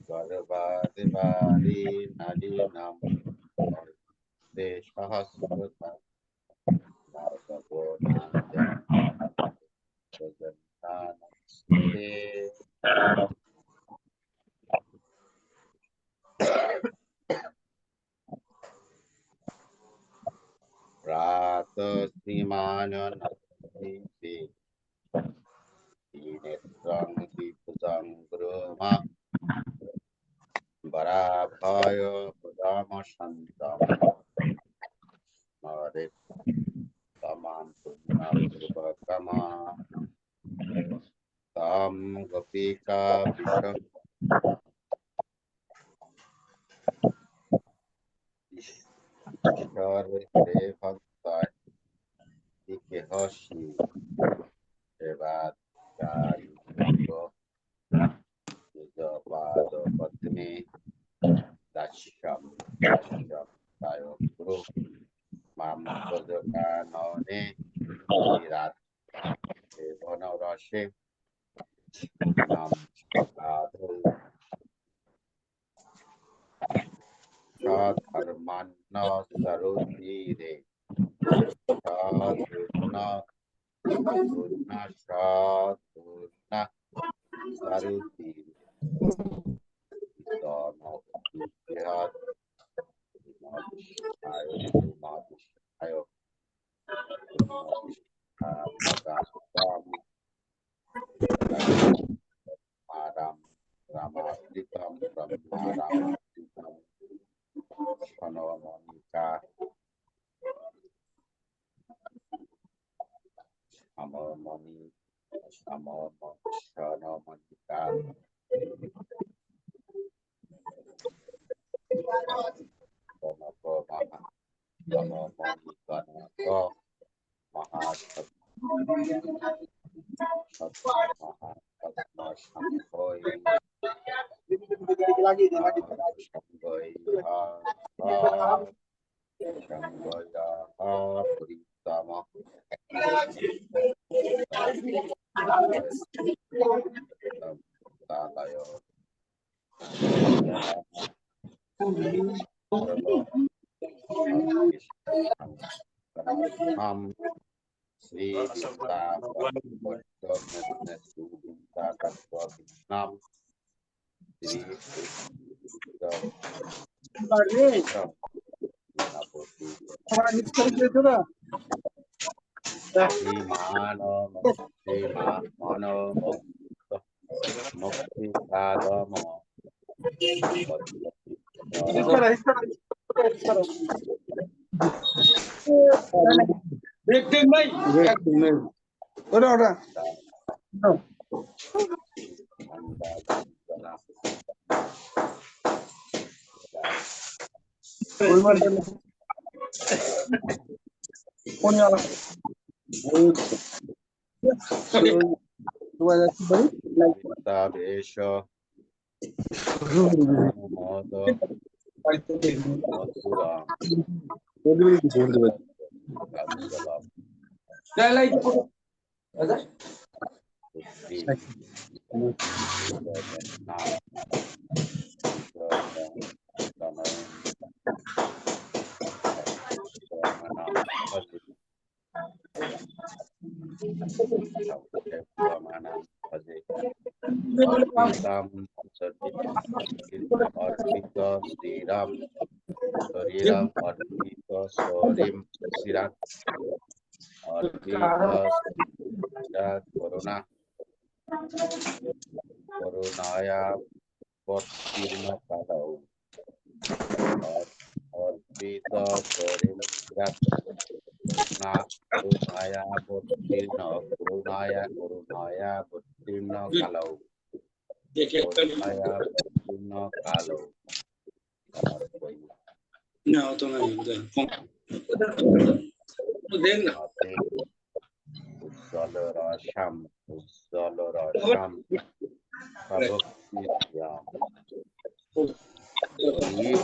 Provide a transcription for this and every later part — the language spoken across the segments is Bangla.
Garvadivadi Nadinam Deshahasrata Bhagavonaya Jagannanaste Rata Srimananasti Dinetrang Dipusang Brahma Varabhaya Pudama Shantam Marit Tamam Purnapurvakama Tam Gopika Visham Ishar He Bhakta Ikehoshi Evad Gari Go Nijapado Patni Dasham Tayo Guru Mam Kodokanone Virat Devana Rashi Nam Adhu Sadharmanna Sarudire Sadhurna Gurna Sadhurna Sarudire Dharma Jihad Ayo Ayo Maram Ramastitam Brahmaramastitam Shanomonika Amamani Shanomonika Amamonika Go Mahasat Mahatma Shambhoi Shambhoi Shambhaya Puritama Talayo Sri Dinta Dinta Katwa Vietnam Sri Mano Mukti Sadamo Break bhai. Ora ora. Kone wala. Tabesha Modo Mathura अर्पित श्रीराम शरीरम अर्पित शरीम श्रीराम अर्पित करुणा करुणाया पत्तीर्ण कालौ अर्पित शरीम श्रीराम ना करुणाया पत्तीर्ण करुणाया पत्तीर्ण कालौ करुणाया पत्तीर्ण कालौ ना तो नहीं उधर देख ना उज्ज्वल राशम भक्ति श्याम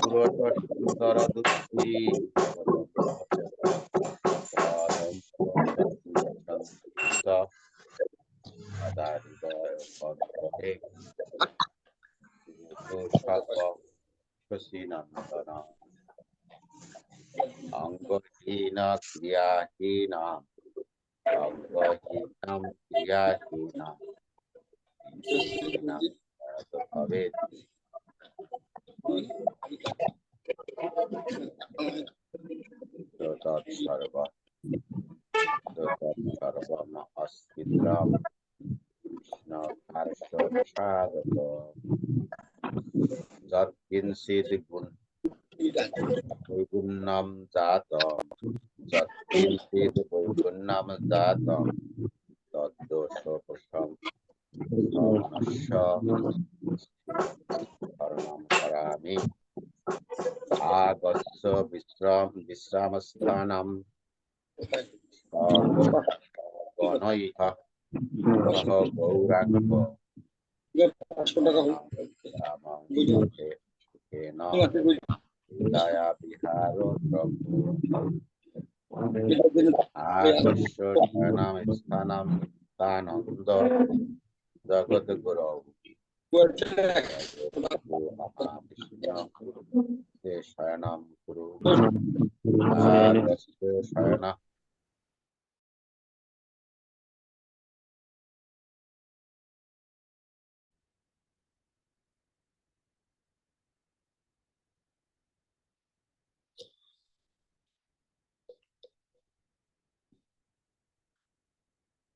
पुरट सुंदर दुखी शशीनंदन अंगहीन क्रियाहीन अंगहीनम क्रियाहीन भवेत् सर्वम अस्तित्रम कृष्ण कार्षादत जत्किंचिद वैगुण्यम जातम जत्किंचिद वैगुण्यम जातम तद्दोषोपशम मनस्य शरणं करामि आगस्य विश्रामस्थानं गणैः सह गौराङ्ग दया विहारो प्रभु आगस्य शरणं स्थानन्द जगद्गुरौ महाविष्णु शरणं कुरु आगस्य शरणं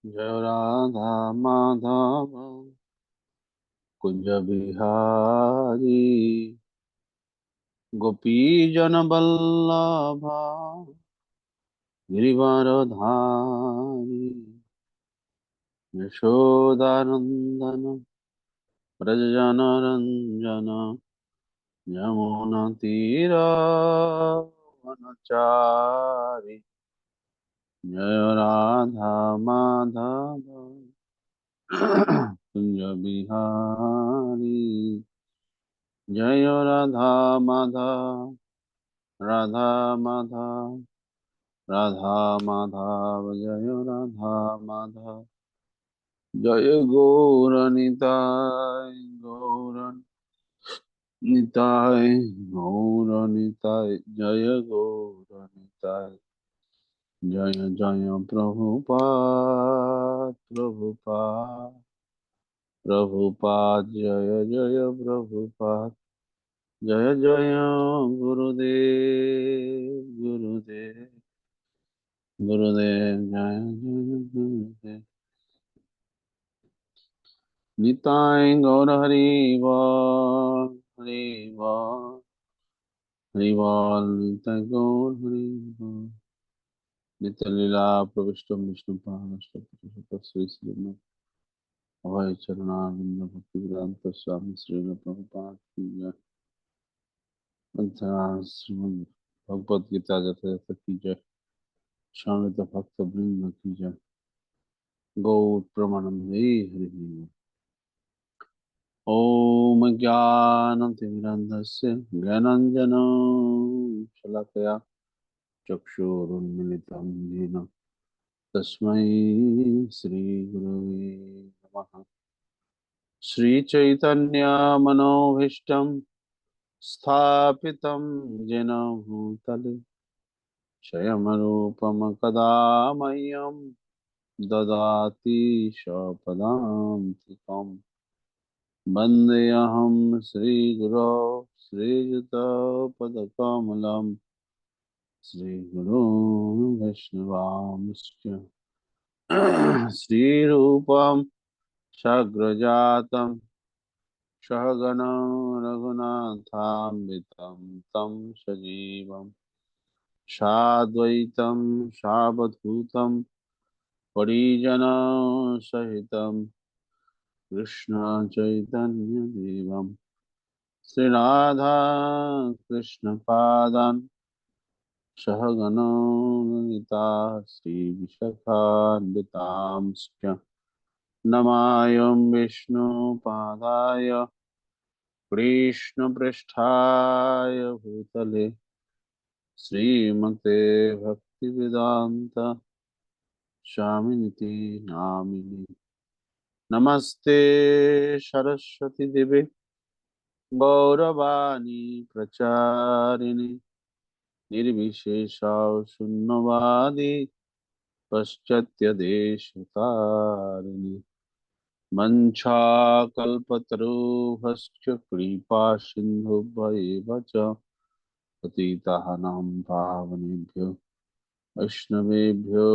जय राधा माधव कुंज बिहारी गोपी जन वल्लभा गिरिवरधारी यशोदानंदन व्रजनरंजन यमुना तीरावनचारी जय राधा माधव कुंज बिहारी जय राधा माधव राधा माधव राधा माधव जय राधा माधव जय गौरनिताय गौरनिताय गौरनिताय जय गौरनिताय जय जय प्रभुपाद प्रभुपाद प्रभुपाद जय जय प्रभुपाद जय जय गुरुदेव गुरुदेव गुरुदेव जय जय गुरुदेव निताय गौर हरिवाल निताय गौर हरिवाल नित्य लीला प्रविष्ट विष्णु पाद श्री श्री अभय चरणारिंद भक्ति वेदांत स्वामी श्री प्रभुपाद की जय श्रीमद् भगवद गीता जथा की जय शामित भक्त वृंद की जय गौर प्रमानंदे हरि ओम ज्ञानतिमिरन्धस्य ज्ञानाञ्जनो शलाकया चक्षुरुन्मिलितं येन तस्मै श्रीगुरवे नमः श्रीचैतन्यमनोभीष्टं स्थापितं येन भूतले स्वयं कदा मह्यं ददाति स्वपदान्तिकम् वन्देऽहं श्रीगुरो श्रीयुतपदकमलं श्रीगुरून् वैष्णवांश्च श्रीरूपं सग्रजातं सहगण रघुनाथान्वितं तं सजीवं साद्वैतं सावधूतं परिजनसहितं कृष्ण चैतन्यदेवं श्रीराधा कृष्णपादान् सहगणो ललिता श्रीविशाखान्वितांश्च नमामि विष्णुपादाय कृष्णपृष्ठाय भूतले श्रीमते भक्तिवेदान्त स्वामिनिति नामिनि नमस्ते सरस्वती देवे गौरवाणी प्रचारिणि निर्विशेष शून्यवादी पाश्चात्य देशतारिणि वंशाकल्पतरुभ्यश्च कृपा सिन्धुभ्येव च पतितानां पावनेभ्यो वैष्णवेभ्यो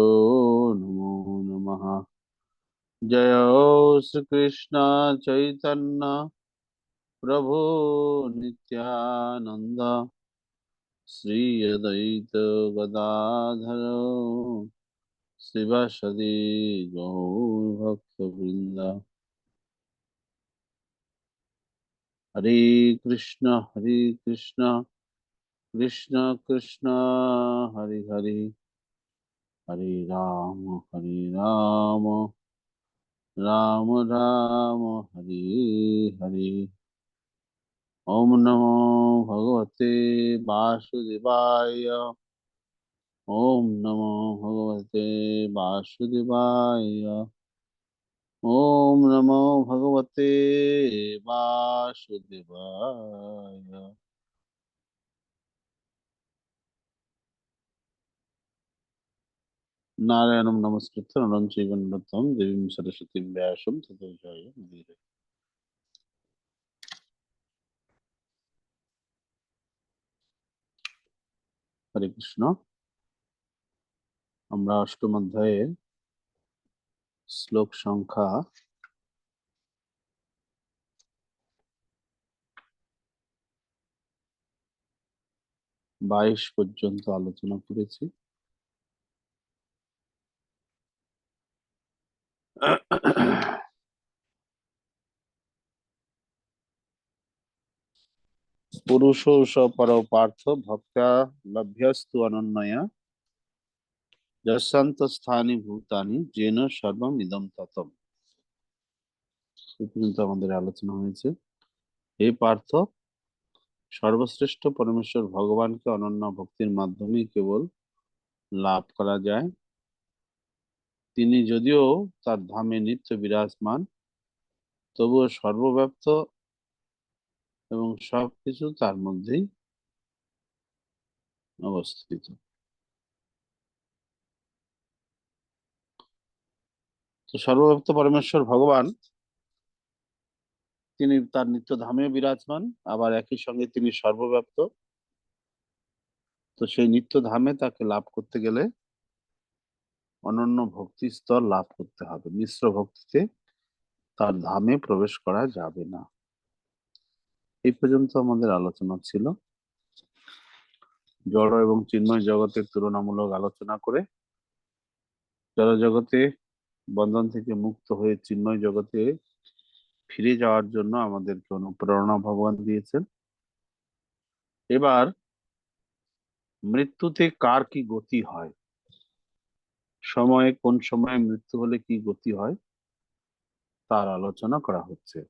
नमो नमः। जय श्री कृष्ण चैतन्य प्रभु नित्यानंद श्री अद्वैत गदाधर शिवासदि गौर भक्तवृंद। हरे कृष्ण कृष्ण कृष्ण हरे हरे हरे राम राम राम हरे हरे। ओम नमो भगवते वासुदेवाय। ओम नमो भगवते वासुदेवाय। ओम नमो भगवते वासुदेवाय। नारायणं नमस्कृत्य नरं चैव नरोत्तमं देवीं सरस्वतीं व्यासं ततो जयमुदीरये। হরে কৃষ্ণ। আমরা অষ্টম অধ্যায়ে শ্লোক সংখ্যা 22 পর্যন্ত আলোচনা করেছি। পুরুষো স পর পার্থ ভক্তা লভ্যস্তু অনন্যয়া যশান্ত স্থানি ভূতানি যেন সর্বম ইদম ততম। এই পর্যন্ত আমাদের আলোচনা হয়েছে। হে পার্থ, সর্বশ্রেষ্ঠ পরমেশ্বর ভগবানকে অনন্য ভক্তির মাধ্যমে কেবল লাভ করা যায়। তিনি যদিও তার ধামে নিত্য বিরাজমান, তবুও সর্বব্যাপ্ত এবং সবকিছু তার মধ্যেই অবস্থিত। তো সর্বব্যাপ্ত পরমেশ্বর ভগবান তিনি তার নিত্য ধামে বিরাজমান, আবার একই সঙ্গে তিনি সর্বব্যাপ্ত। তো সেই নিত্য ধামে তাকে লাভ করতে গেলে অনন্য ভক্তি স্তর লাভ করতে হবে। মিশ্র ভক্তিতে তার ধামে প্রবেশ করা যাবে না। এই পর্যন্ত আমাদের আলোচনা ছিল। জড় এবং চিন্ময় জগতের তুলনামূলক আলোচনা করে জড় জগতে বন্ধন থেকে মুক্ত হয়ে চিন্ময় জগতে ফিরে যাওয়ার জন্য আমাদেরকে অনুপ্রেরণা ভগবান দিয়েছেন। এবার মৃত্যুতে কার কি গতি হয়, সময়ে কোন সময়ে মৃত্যু হলে কি গতি হয়, তার আলোচনা করা হচ্ছে।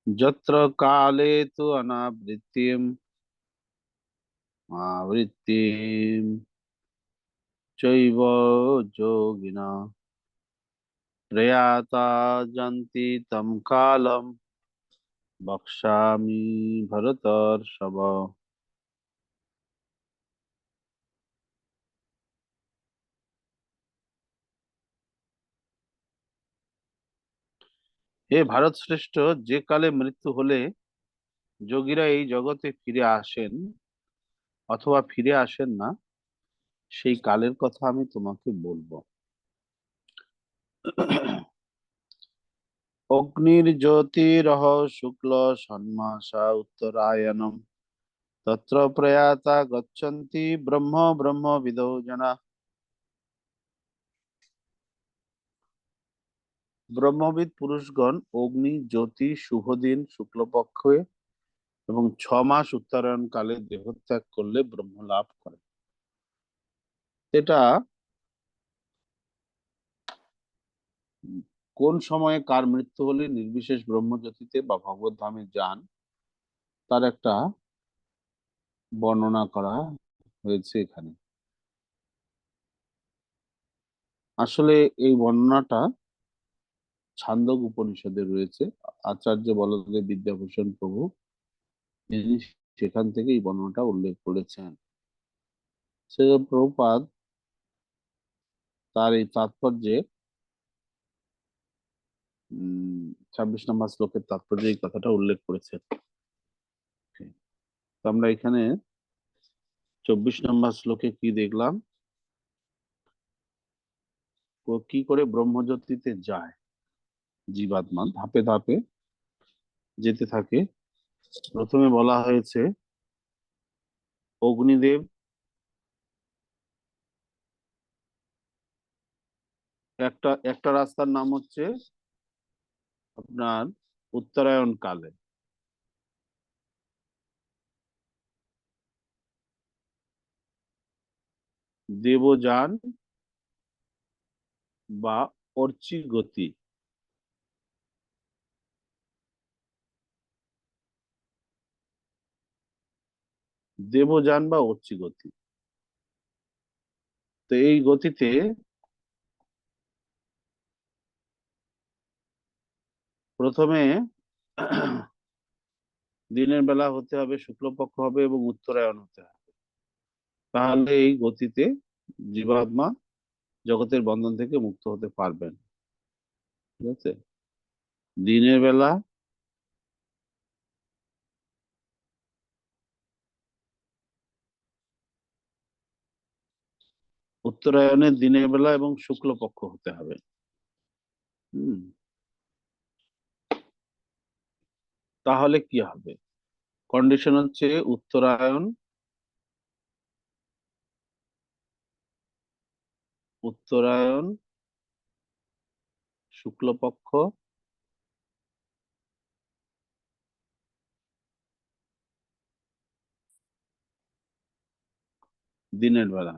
যত্র কালে তু অনাবৃত্তিম আবৃত্তিম চৈব যোগিনা প্রয়াতা যন্তি তম কালম বক্ষ্যামি ভরতর্ষভ। হে ভারত শ্রেষ্ঠ, যে কালে মৃত্যু হলে যোগীরা এই জগতে ফিরে আসেন অথবা ফিরে আসেন না, সেই কালের কথা আমি তোমাকে বলবো। অগ্নির্জ্যোতিরহ শুক্ল ষণ্মাসা উত্তরায়ণম তত্র প্রয়াতা গচ্ছন্তি ব্রহ্ম ব্রহ্মবিদো জনা। ব্রহ্মবিদ পুরুষগণ অগ্নি, জ্যোতি, শুভ দিন, শুক্লপক্ষে এবং 6 মাস উত্তরায়ণ কালে দেহত্যাগ করলে ব্রহ্ম লাভ করে। এটা কোন সময়ে কার মৃত্যু হলে নির্বিশেষ ব্রহ্মজ্যোতিতে বা ভগবত ধামে যান, তার একটা বর্ণনা করা হয়েছে এখানে। আসলে এই বর্ণনাটা ছান্দোক উপনিষদে রয়েছে। আচার্য বলদেব বিদ্যাভূষণ প্রভু তিনি সেখান থেকে এই বর্ণনাটা উল্লেখ করেছেন। শ্রীল প্রভুপাদ তার এই তাৎপর্যে 26 নম্বর শ্লোকের তাৎপর্যে এই কথাটা উল্লেখ করেছেন। তো আমরা এখানে 24 নম্বর শ্লোকে কি দেখলাম, ও কি করে ব্রহ্মজ্যোতিতে যায় জীবাত্মা, ধাপে ধাপে যেতে থাকে। প্রথমে বলা হয়েছে অগ্নিদেব একটা একটা রাস্তার নাম হচ্ছে আপনার উত্তরায়ণ কালে, দেবযান বা অর্চি গতি। দেবযান বা অর্চি গতি, তো এই গতিতে প্রথমে দিনের বেলা হতে হবে, শুক্লপক্ষ হবে এবং উত্তরায়ণ হতে হবে। তাহলে এই গতিতে জীবাত্মা জগতের বন্ধন থেকে মুক্ত হতে পারবেন। ঠিক আছে, দিনের বেলা উত্তরায়ণের দিনের বেলা এবং শুক্লপক্ষ হতে হবে। হুম, তাহলে কি হবে? কন্ডিশন হচ্ছে উত্তরায়ণ, উত্তরায়ণ, শুক্লপক্ষ, দিনের বেলা।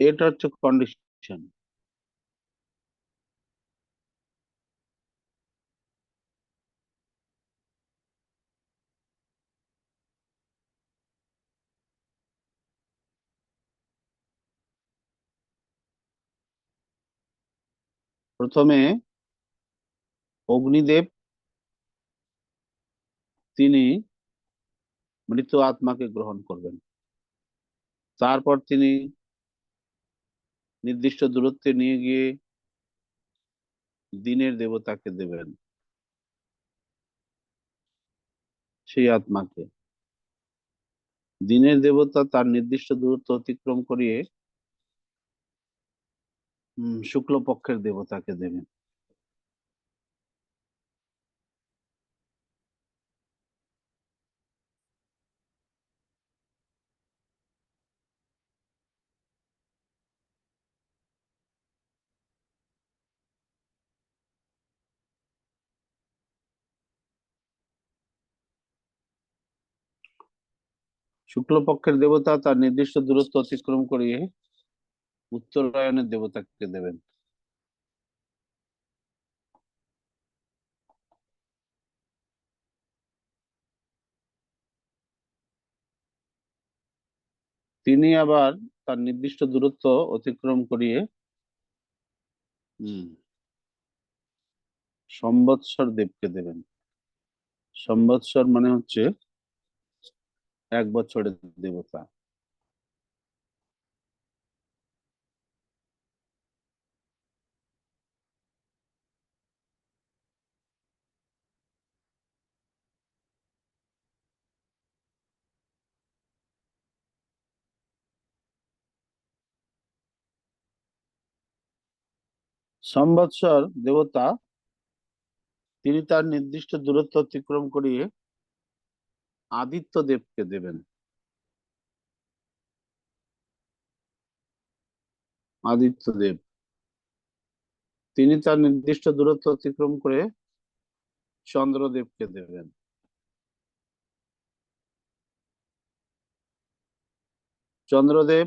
এটা হচ্ছে কন্ডিশন। প্রথমে অগ্নিদেব তিনি মৃত আত্মাকে গ্রহণ করবেন, তারপর তিনি নির্দিষ্ট দূরত্বে নিয়ে গিয়ে দিনের দেবতাকে দেবেন, সেই আত্মাকে। দিনের দেবতা তার নির্দিষ্ট দূরত্ব অতিক্রম করিয়ে শুক্লপক্ষের দেবতাকে দেবেন। শুক্লপক্ষের দেবতা তার নির্দিষ্ট দূরত্ব অতিক্রম করিয়ে উত্তরায়ণের দেবতাকে দেবেন। তিনি আবার তার নির্দিষ্ট দূরত্ব অতিক্রম করিয়ে হম সম্বৎসর দেবকে দেবেন। সম্বৎসর মানে হচ্ছে 1 বছরের দেবতা। সম্বৎসর দেবতা, তিনি তার নির্দিষ্ট দূরত্ব অতিক্রম করিয়ে আদিত্য দেবকে দেবেন। আদিত্য দেব, তিনি তার নির্দিষ্ট দূরত্ব অতিক্রম করে চন্দ্রদেবকে দেবেন। চন্দ্রদেব,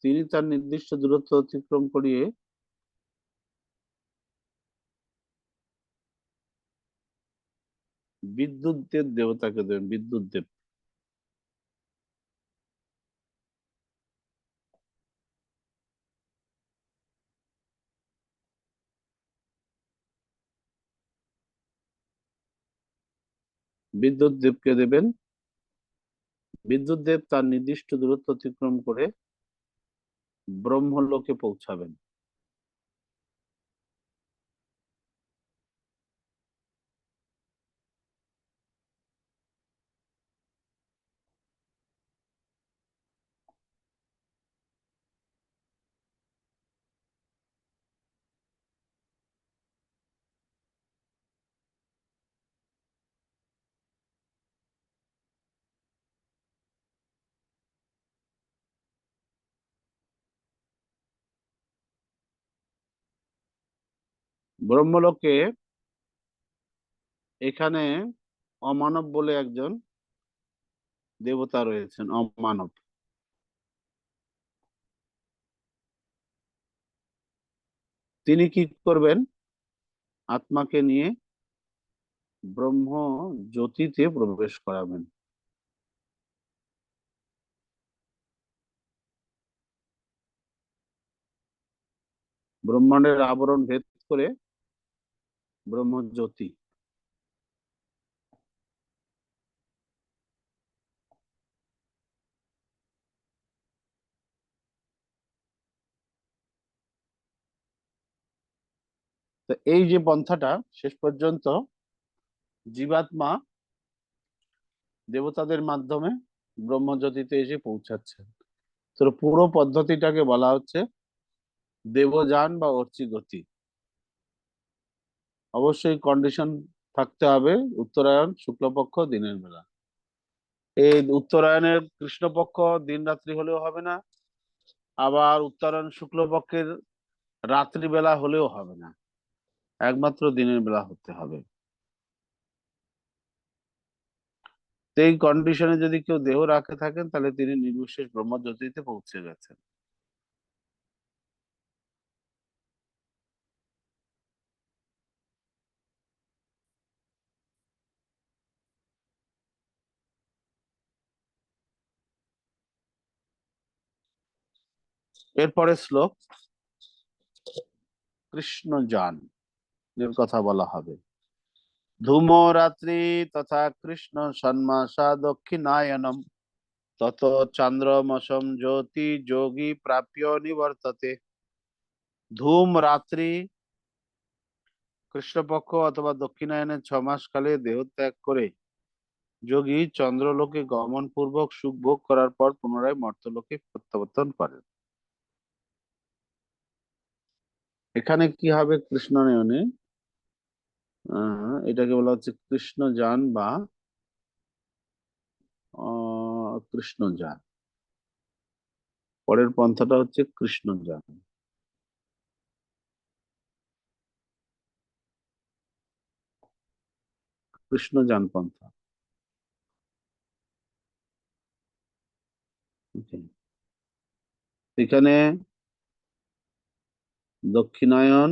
তিনি তার নির্দিষ্ট দূরত্ব অতিক্রম করিয়ে বিদ্যুৎ দেব দেবতাকে দেবেন। বিদ্যুৎ দেব, বিদ্যুৎ দেবকে দেবেন। বিদ্যুৎ দেব তার নির্দিষ্ট দূরত্ব অতিক্রম করে ব্রহ্মলোকে পৌঁছাবেন। ব্রহ্মলোকে এখানে অমানব বলে একজন দেবতা রয়েছেন, অমানব। তিনি কি করবেন? আত্মাকে নিয়ে ব্রহ্ম জ্যোতিতে প্রবেশ করাবেন। ব্রহ্মাণ্ডের আবরণ ভেদ করে ব্রহ্ম জ্যোতি। তো এই যে পন্থাটা, শেষ পর্যন্ত জীবাত্মা দেবতাদের মাধ্যমে ব্রহ্মজ্যোতিতে এসে পৌঁছাচ্ছে। তো পুরো পদ্ধতিটাকে বলা হচ্ছে দেবযান বা অর্চিগতি। অবশ্যই কন্ডিশন থাকতে হবে, উত্তরায়ণ শুক্লপক্ষ দিনের বেলা। এই উত্তরায়ণের কৃষ্ণপক্ষ দিন রাত্রি হলেও হবে না, আবার উত্তরায়ণ শুক্লপক্ষের রাত্রিবেলা হলেও হবে না, একমাত্র দিনের বেলা হতে হবে। তো এই কন্ডিশনে যদি কেউ দেহ রাখে থাকেন, তাহলে তিনি নির্বিশেষ ব্রহ্মজ্যোতিতে পৌঁছে গেছেন। এরপরে শ্লোক কৃষ্ণ যান এর কথা বলা হবে। ধূম রাত্রি তথা কৃষ্ণ সন্মাসা দক্ষিণায়নম তত চন্দ্রমসম জ্যোতি যোগী প্রাপ্য নিবর্ততে। ধূম রাত্রি, কৃষ্ণপক্ষ অথবা দক্ষিণায়নের 6 মাস কালে দেহত্যাগ করে যোগী চন্দ্রলোকে গমন পূর্বক সুখ ভোগ করার পর পুনরায় মর্ত্যলোকে প্রত্যাবর্তন করেন। এখানে কি হবে? কৃষ্ণ নয়নে এটাকে বলা হচ্ছে কৃষ্ণ যান বা কৃষ্ণ যান। পরের পন্থাটা হচ্ছে কৃষ্ণ যান, কৃষ্ণ যান পন্থা। Okay. এখানে দক্ষিণায়ন,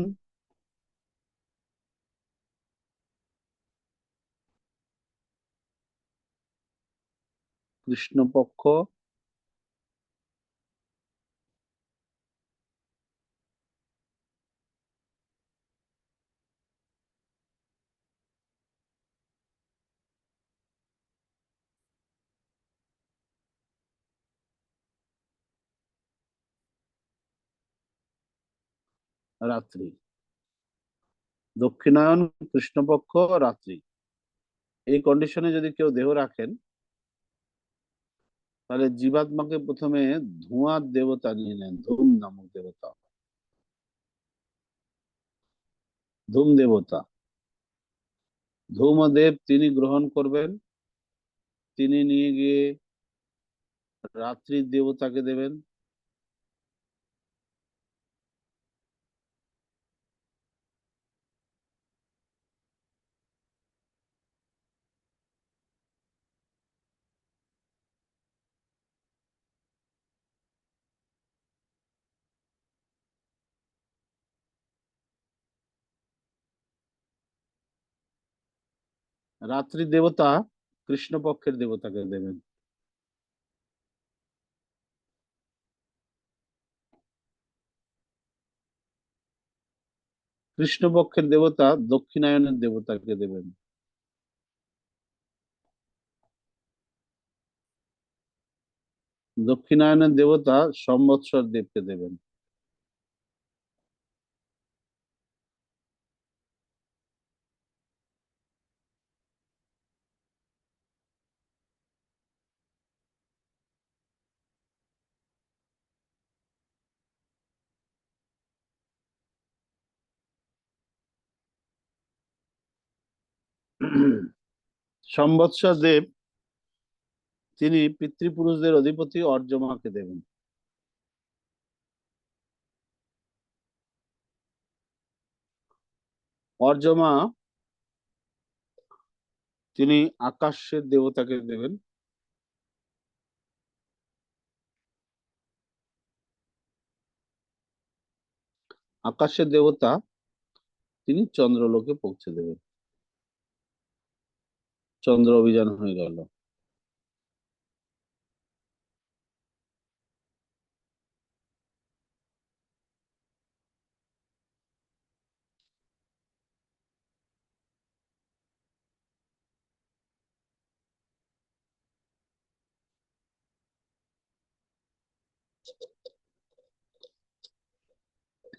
কৃষ্ণপক্ষ, রাত্রি, দক্ষিণায়ন কৃষ্ণপক্ষ রাত্রি, এই কন্ডিশনে যদি কেউ দেহ রাখেন, তাহলে জীবাত্মাকে প্রথমে ধোঁয়ার দেবতা নিয়ে নেন, ধূম নামক দেবতা, ধূম দেবতা, ধূমদেব তিনি গ্রহণ করবেন, তিনি নিয়ে গিয়ে রাত্রির দেবতাকে দেবেন। রাত্রি দেবতা কৃষ্ণপক্ষের দেবতাকে দেবেন। কৃষ্ণপক্ষের দেবতা দক্ষিণায়নের দেবতাকে দেবেন। দক্ষিণায়নের দেবতা সম্বৎসর দেবকে দেবেন। সম্বৎসর দেব তিনি পিতৃপুরুষদের অধিপতি অর্যমাকে দেবেন। অর্যমা তিনি আকাশের দেবতাকে দেবেন। আকাশের দেবতা তিনি চন্দ্রলোকে পৌঁছে দেবেন। চন্দ্র অভিযান হয়ে গেল।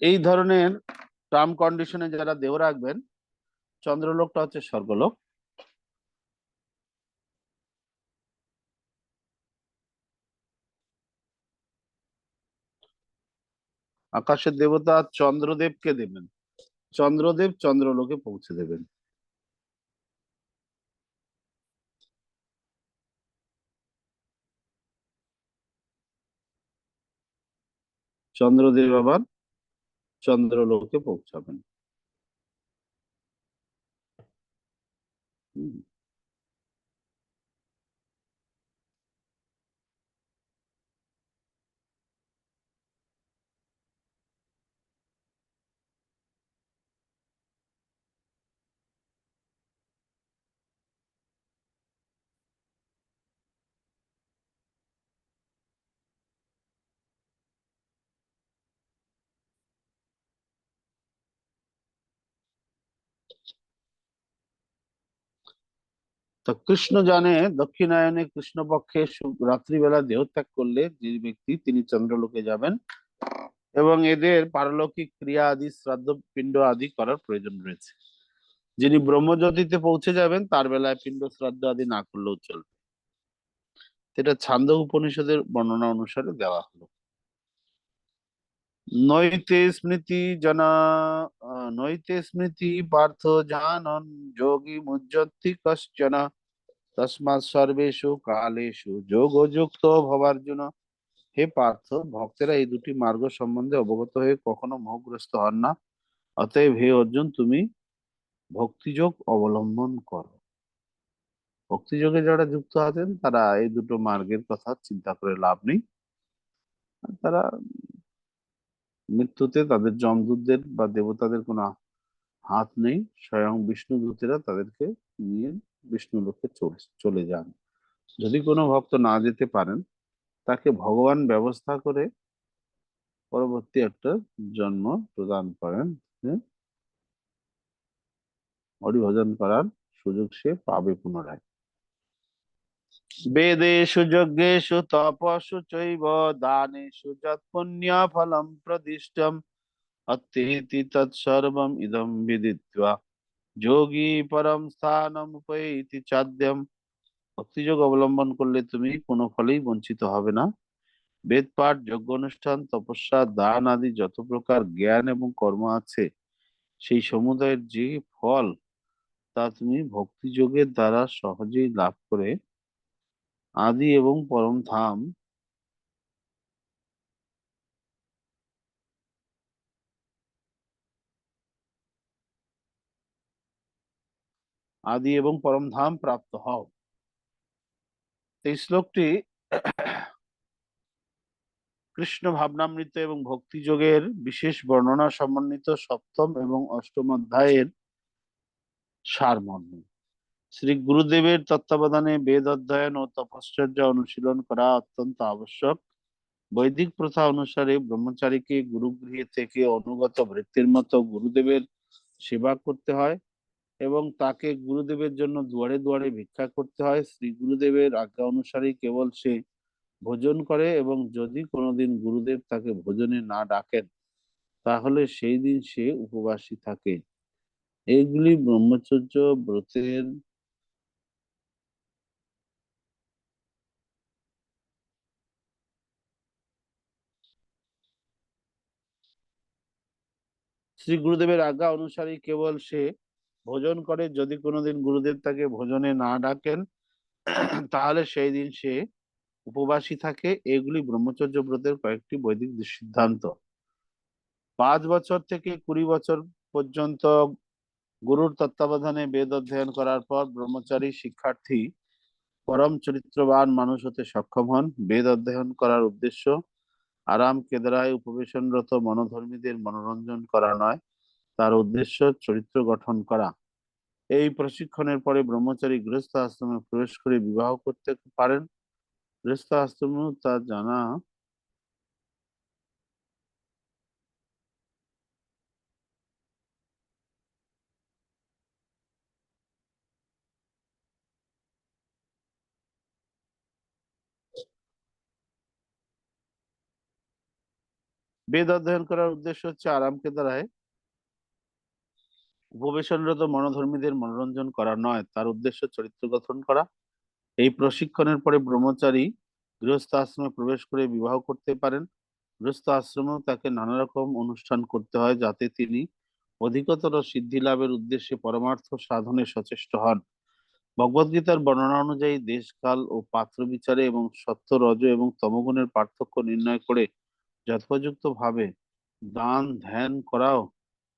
এই ধরনের টার্ম কন্ডিশনে যারা দেহ রাখবেন, চন্দ্রলোকটা হচ্ছে স্বর্গলোক, আকাশের দেবতা চন্দ্রদেবকে দেবেন, চন্দ্রদেব চন্দ্রলোকে পৌঁছে দেবেন। চন্দ্রদেব আবার চন্দ্রলোকে পৌঁছাবেন। হুম। তো কৃষ্ণ জানে দক্ষিণায়নে কৃষ্ণপক্ষে রাত্রিবেলা দেহত্যাগ করলে যে ব্যক্তি তিনি চন্দ্রলোকে যাবেন, এবং এদের পারলৌকিক ক্রিয়া আদি শ্রাদ্ধ পিণ্ড আদি করার প্রয়োজন রয়েছে। যিনি ব্রহ্মজ্যোতিতে পৌঁছে যাবেন তার বেলায় পিণ্ড শ্রাদ্ধ আদি না করলেও চলবে। এটা ছান্দ উপনিষদের বর্ণনা অনুসারে দেওয়া হলো। নৈতে স্মৃতি জনা নৈতে স্মৃতি পার্থ জানন যোগী মুজ্জতি কশ্চন তস্মাৎ সর্বেষু কালেষু যোগযুক্ত ভবার্জুন। হে পার্থ, ভক্তেরা এই দুটি মার্গ সম্বন্ধে অবগত হয়ে কখনো মোহগ্রস্ত হন না। অতএব হে অর্জুন, তুমি ভক্তিযোগ অবলম্বন করো। ভক্তিযোগে যারা যুক্ত আছেন তারা এই দুটো মার্গের কথা চিন্তা করে লাভ নেই। তারা মৃত্যুতে তাদের যমদূতদের বা দেবতাদের কোনো হাত নেই, স্বয়ং বিষ্ণু দূতেরা তাদেরকে নিয়ে বিষ্ণু লোকে চলে যান। যদি কোনো ভক্ত না যেতে পারেন, তাকে ভগবান ব্যবস্থা করে পরবর্তী একটা জন্ম প্রদান করেন। হ্যাঁ, হরিভজন করার সুযোগ সে পাবে পুনরায়। বেদেষু যজ্ঞেষু তপস্যু চৈব দানেষু যৎ পুণ্য ফলম প্রদিষ্টম अत्तेति तत्सर्वम् इदं विदित्वा যোগী পরম স্থানম উপৈতি চাদ্যম। ভক্তিযোগ অবলম্বন করলে তুমি কোনো ফলেই বঞ্চিত হবে না। বেদ পাঠ, যজ্ঞ অনুষ্ঠান, তপস্যা, দান আদি যত প্রকার জ্ঞান এবং কর্ম আছে, সেই সমুদায়ের যে ফল, তা তুমি ভক্তি যোগের দ্বারা সহজেই লাভ করে আদি এবং পরম ধাম, আদি এবং পরম ধাম প্রাপ্ত হও। এই শ্লোকটি কৃষ্ণ ভাবনামৃত এবং ভক্তি যোগের বিশেষ বর্ণনা সমন্বিত সপ্তম এবং অষ্টম অধ্যায়ের সারমর্ম। শ্রী গুরুদেবের তত্ত্বাবধানে বেদ অধ্যয়ন ও তপশ্চর্যা অনুশীলন করা অত্যন্ত আবশ্যক। বৈদিক প্রথা অনুসারে ব্রহ্মচারীকে গুরুগৃহে থেকে অনুগত ভৃত্যের মতো গুরুদেবের সেবা করতে হয় এবং তাকে গুরুদেবের জন্য দুয়ারে দুয়ারে ভিক্ষা করতে হয়। শ্রী গুরুদেবের আজ্ঞা অনুসারে কেবল সে ভোজন করে এবং যদি কোনোদিন গুরুদেব তাকে ভোজনে না ডাকেন, তাহলে সেই দিন সে উপবাসী থাকে। এইগুলি ব্রহ্মচর্য ব্রতের শ্রী গুরুদেবের আজ্ঞা অনুসারে কেবল সে ভোজন করে, যদি কোনোদিন গুরুদেব তাকে ভোজনে না ডাকেন, তাহলে সেই দিন সে উপবাসী থাকে। এগুলি ব্রহ্মচর্য ব্রতের কয়েকটি বৈদিক সিদ্ধান্ত। 5 বছর থেকে 20 বছর পর্যন্ত গুরুর তত্ত্বাবধানে বেদ অধ্যয়ন করার পর ব্রহ্মচারী শিক্ষার্থী পরম চরিত্রবান মানুষ হতে সক্ষম হন। বেদ অধ্যয়ন করার উদ্দেশ্য আরাম কেদারায় উপবেশনরত মনোধর্মীদের মনোরঞ্জন করা নয়, তার উদ্দেশ্য চরিত্র গঠন করা। এই প্রশিক্ষণের পরে ব্রহ্মচারী গৃহস্থ আশ্রমে প্রবেশ করে বিবাহ করতে পারেন। গৃহস্থ আশ্রমেও তা জানা বেদ অধ্যয়ন করার উদ্দেশ্য হচ্ছে আরাম কেদারায় উপবেশনরত মনোধর্মীদের মনোরঞ্জন করা নয়, তার উদ্দেশ্য চরিত্র গঠন করা। এই প্রশিক্ষণের পরে ব্রহ্মচারী গৃহস্থ আশ্রমে প্রবেশ করে বিবাহ করতে পারেন। গৃহস্থ আশ্রমেও তাকে নানা রকম অনুষ্ঠান করতে হয়, যাতে তিনি অধিকতর সিদ্ধি লাভের উদ্দেশ্যে পরমার্থ সাধনে সচেষ্ট হন। ভগবদ্গীতার বর্ণনা অনুযায়ী দেশ, কাল ও পাত্র বিচারে এবং সত্য, রজ এবং তমগুণের পার্থক্য নির্ণয় করে যথোপযুক্ত ভাবে দান ধ্যান করাও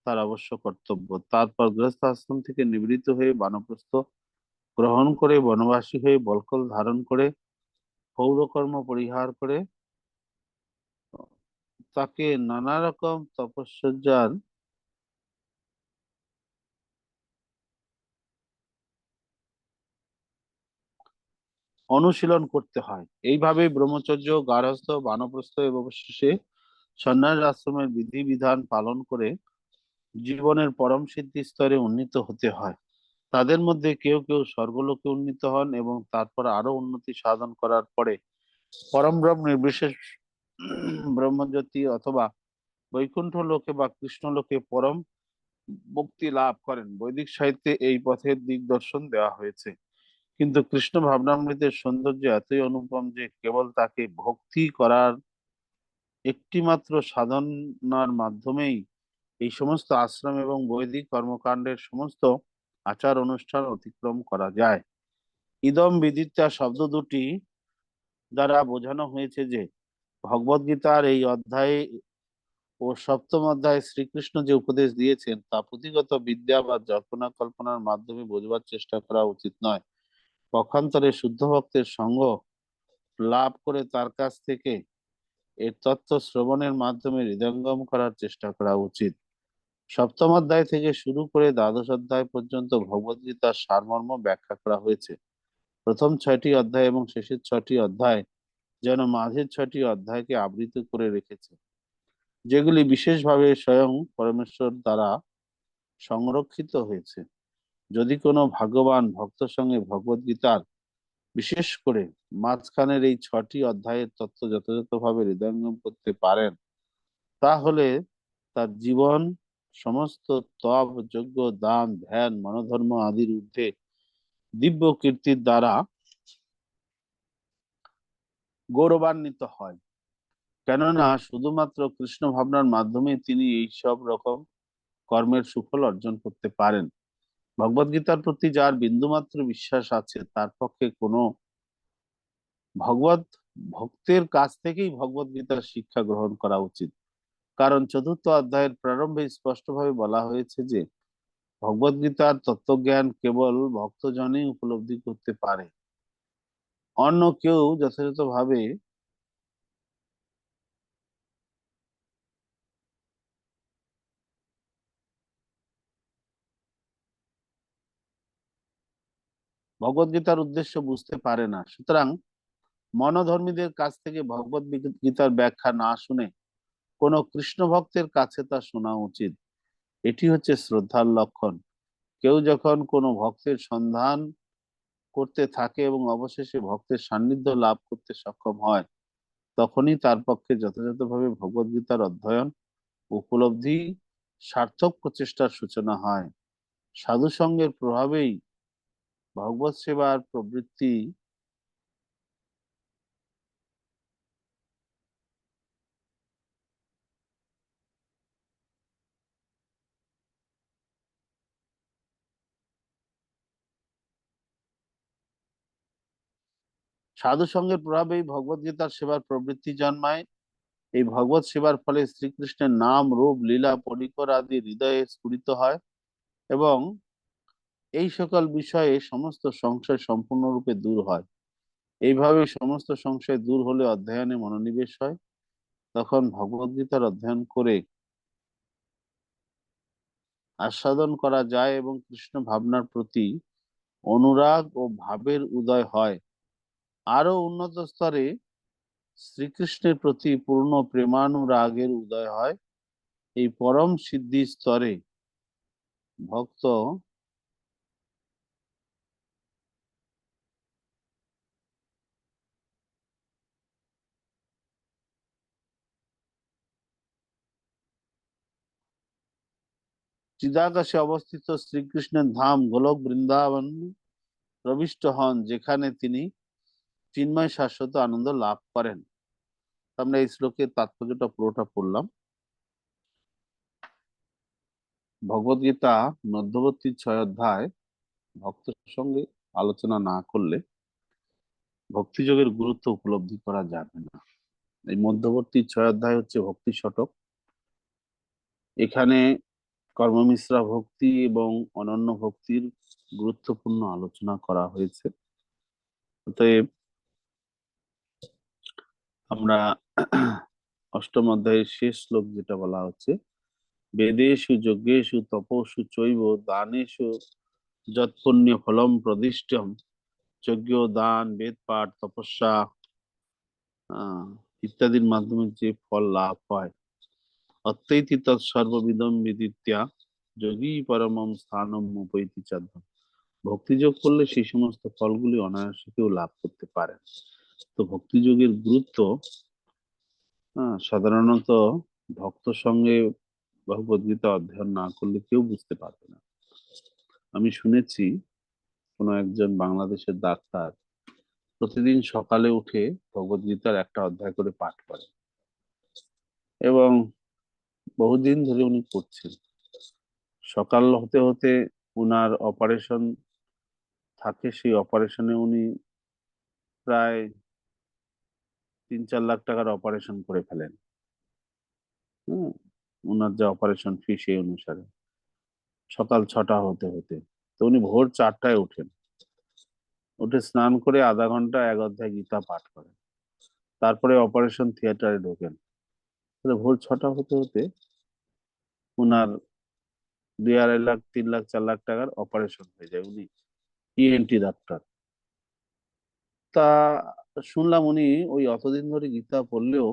তার অবশ্য কর্তব্য। তারপর গৃহস্থ আশ্রম থেকে নিবৃত্ত হয়ে বানপ্রস্থ গ্রহণ করে বনবাসী হয়ে বল্কল ধারণ করে পৌরকর্ম পরিহার করে তাকে নানা রকম তপশ্চর্যার অনুশীলন করতে হয়। এইভাবে ব্রহ্মচর্য, গার্হস্থ্য, বানপ্রস্থ এবং অবশেষে সন্ন্যাস আশ্রমের বিধিবিধান পালন করে জীবনের পরম সিদ্ধি স্তরে উন্নীত হতে হয়। তাদের মধ্যে কেউ কেউ স্বর্গলোকে উন্নীত হন এবং তারপর আরো উন্নতি সাধন করার পরে পরম ব্রহ্ম নির্বিশেষ ব্রহ্মজ্যোতি অথবা বৈকুণ্ঠ লোকে বা কৃষ্ণ লোকে পরম মুক্তি লাভ করেন। বৈদিক সাহিত্যে এই পথের দিগদর্শন দেওয়া হয়েছে, কিন্তু কৃষ্ণ ভাবনামৃতের সৌন্দর্য এতই অনুপম যে কেবল তাকে ভক্তি করার একটি মাত্র সাধনার মাধ্যমেই এই সমস্ত আশ্রম এবং বৈদিক কর্মকাণ্ডের সমস্ত আচার অনুষ্ঠান অতিক্রম করা যায়। ইদম বিদিতা শব্দ দুটি দ্বারা বোঝানো হয়েছে যে ভগবদ্গীতার এই অধ্যায়ে ও সপ্তম অধ্যায়ে শ্রীকৃষ্ণ যে উপদেশ দিয়েছেন তা পুঁথিগত বিদ্যা বা জল্পনা কল্পনার মাধ্যমে বোঝবার চেষ্টা করা উচিত নয়। পক্ষান্তরে শুদ্ধ ভক্তের সঙ্গ লাভ করে তার কাছ থেকে এর তত্ত্ব শ্রবণের মাধ্যমে হৃদয়ঙ্গম করার চেষ্টা করা উচিত। সপ্তম অধ্যায় থেকে শুরু করে দ্বাদশ অধ্যায় পর্যন্ত ভগবদ্গীতার সারমর্ম ব্যাখ্যা করা হয়েছে। প্রথম 6টি অধ্যায় এবং শেষের 6টি অধ্যায় যেন মাঝের 6টি অধ্যায়কে আবৃত করে রেখেছে, যেগুলি বিশেষভাবে স্বয়ং পরমেশ্বর দ্বারা সংরক্ষিত হয়েছে। যদি কোনো ভাগ্যবান ভক্ত সঙ্গে ভগবদ্গীতার বিশেষ করে মাঝখানের এই 6টি অধ্যায়ের তত্ত্ব যথাযথভাবে হৃদয়ঙ্গম করতে পারেন, তাহলে তার জীবন সমস্ত তপ যজ্ঞ দান ধ্যান মনোধর্ম আদির ঊর্ধ্বে দিব্য কীর্তির দ্বারা গৌরবান্বিত হয়। কেননা শুধুমাত্র কৃষ্ণ ভাবনার মাধ্যমে তিনি এই সব রকম কর্মের সুফল অর্জন করতে পারেন। ভগবদ গীতার প্রতি যার বিন্দুমাত্র বিশ্বাস আছে তার পক্ষে কোনো ভগবত ভক্তের কাছ থেকেই ভগবদ গীতার শিক্ষা গ্রহণ করা উচিত। কারণ চতুর্থ অধ্যায়ের প্রারম্ভে স্পষ্টভাবে বলা হয়েছে যে ভগবদ গীতার তত্ত্বজ্ঞান কেবল ভক্তজনই উপলব্ধি করতে পারে, অন্য কেউ যথাযথভাবে ভগবদ গীতার উদ্দেশ্য বুঝতে পারে না। সুতরাং মনোধর্মীদের কাছ থেকে ভগবদ গীতার ব্যাখ্যা না শুনে কোনো কৃষ্ণ ভক্তের কাছে তা শোনা উচিত। এটি হচ্ছে শ্রদ্ধার লক্ষণ। কেউ যখন কোনো ভক্তের সন্ধান করতে থাকে এবং অবশেষে ভক্তের সান্নিধ্য লাভ করতে সক্ষম হয়, তখনই তার পক্ষে যথাযথভাবে ভগবদ গীতার অধ্যয়ন উপলব্ধি সার্থক প্রচেষ্টার সূচনা হয়। সাধু সঙ্গের প্রভাবেই ভগবৎ সেবার প্রবৃত্তি সাধু সঙ্গের প্রভাবেই ভগবদ গীতার সেবার প্রবৃত্তি জন্মায়। এই ভগবত সেবার ফলে শ্রীকৃষ্ণের নাম রূপ লীলা পরিকর আদি হৃদয়ে স্ফুরিত হয় এবং এই সকল বিষয়ে সমস্ত সংশয় সম্পূর্ণরূপে দূর হয়। এইভাবে সমস্ত সংশয় দূর হলে অধ্যয়নে মনোনিবেশ হয়। তখন ভগবদ গীতার অধ্যয়ন করে আস্বাদন করা যায় এবং কৃষ্ণ ভাবনার প্রতি অনুরাগ ও ভাবের উদয় হয়। আরো উন্নত স্তরে শ্রীকৃষ্ণের প্রতি পূর্ণ প্রেমানুরাগের উদয় হয়। এই পরম সিদ্ধি স্তরে ভক্ত চিদাকাশে অবস্থিত শ্রীকৃষ্ণের ধাম গোলক বৃন্দাবন প্রবিষ্ট হন, যেখানে তিনি চিন্ময় শাশ্বত আনন্দ লাভ করেন। আমরা এই শ্লোকের তাৎপর্যটা পুরোটা পড়লাম। ভগবদ গীতা মধ্যবর্তী 6 অধ্যায় ভক্তের সঙ্গে আলোচনা না করলে ভক্তিযোগের গুরুত্ব উপলব্ধি করা যাবে না। এই মধ্যবর্তী 6 অধ্যায় হচ্ছে ভক্তি শতক। এখানে কর্মমিশ্রা ভক্তি এবং অনন্য ভক্তির গুরুত্বপূর্ণ আলোচনা করা হয়েছে। অতএব আমরা অষ্টম অধ্যায়ের শেষ শ্লোক যেটা বলা হচ্ছে, বেদেষু যজ্ঞেষু তপস্যু চৈব দানেষু যৎপুণ্য ফলম প্রদিষ্টম, যজ্ঞ দান বেদ পাঠ তপস্যা আহ ইত্যাদির মাধ্যমে যে ফল লাভ হয়, অত্যৈতি তৎসর্ববিদম বিদিত্য যোগী পরমম স্থানম উপৈতি চাঁদ। ভক্তিযোগ করলে সেই সমস্ত ফলগুলি অনায়াসে কেউ লাভ করতে পারে। তো ভক্তিযোগের গুরুত্ব সাধারণত ভক্ত সঙ্গে ভগবদ গীতা অধ্যয়ন না করলে কেউ বুঝতে পারবে না। আমি শুনেছি কোনো একজন বাংলাদেশের ডাক্তার প্রতিদিন সকালে উঠে ভগবদ গীতার একটা অধ্যায় করে পাঠ করে এবং বহুদিন ধরে উনি করছেন। সকাল হতে হতে উনার অপারেশন থাকে, সেই অপারেশনে উনি প্রায় 3-4 লাখ টাকার অপারেশন করে ফেলেন। হম উনার যে অপারেশন ফি সেই অনুসারে সকাল 6টা হতে হতে, তো উনি ভোর 4টায় উঠেন, উঠে স্নান করে আধা ঘন্টা 1 অধ্যায় গীতা পাঠ করেন, তারপরে অপারেশন থিয়েটারে ঢোকেন। তাহলে ভোর 6টা হতে হতে উনার 2-2.5 লাখ 3 লাখ 4 লাখ টাকার অপারেশন হয়ে যায়। উনি ইএনটি ডাক্তার। তা শুনলাম উনি ওই অতদিন ধরে গীতা পড়লেও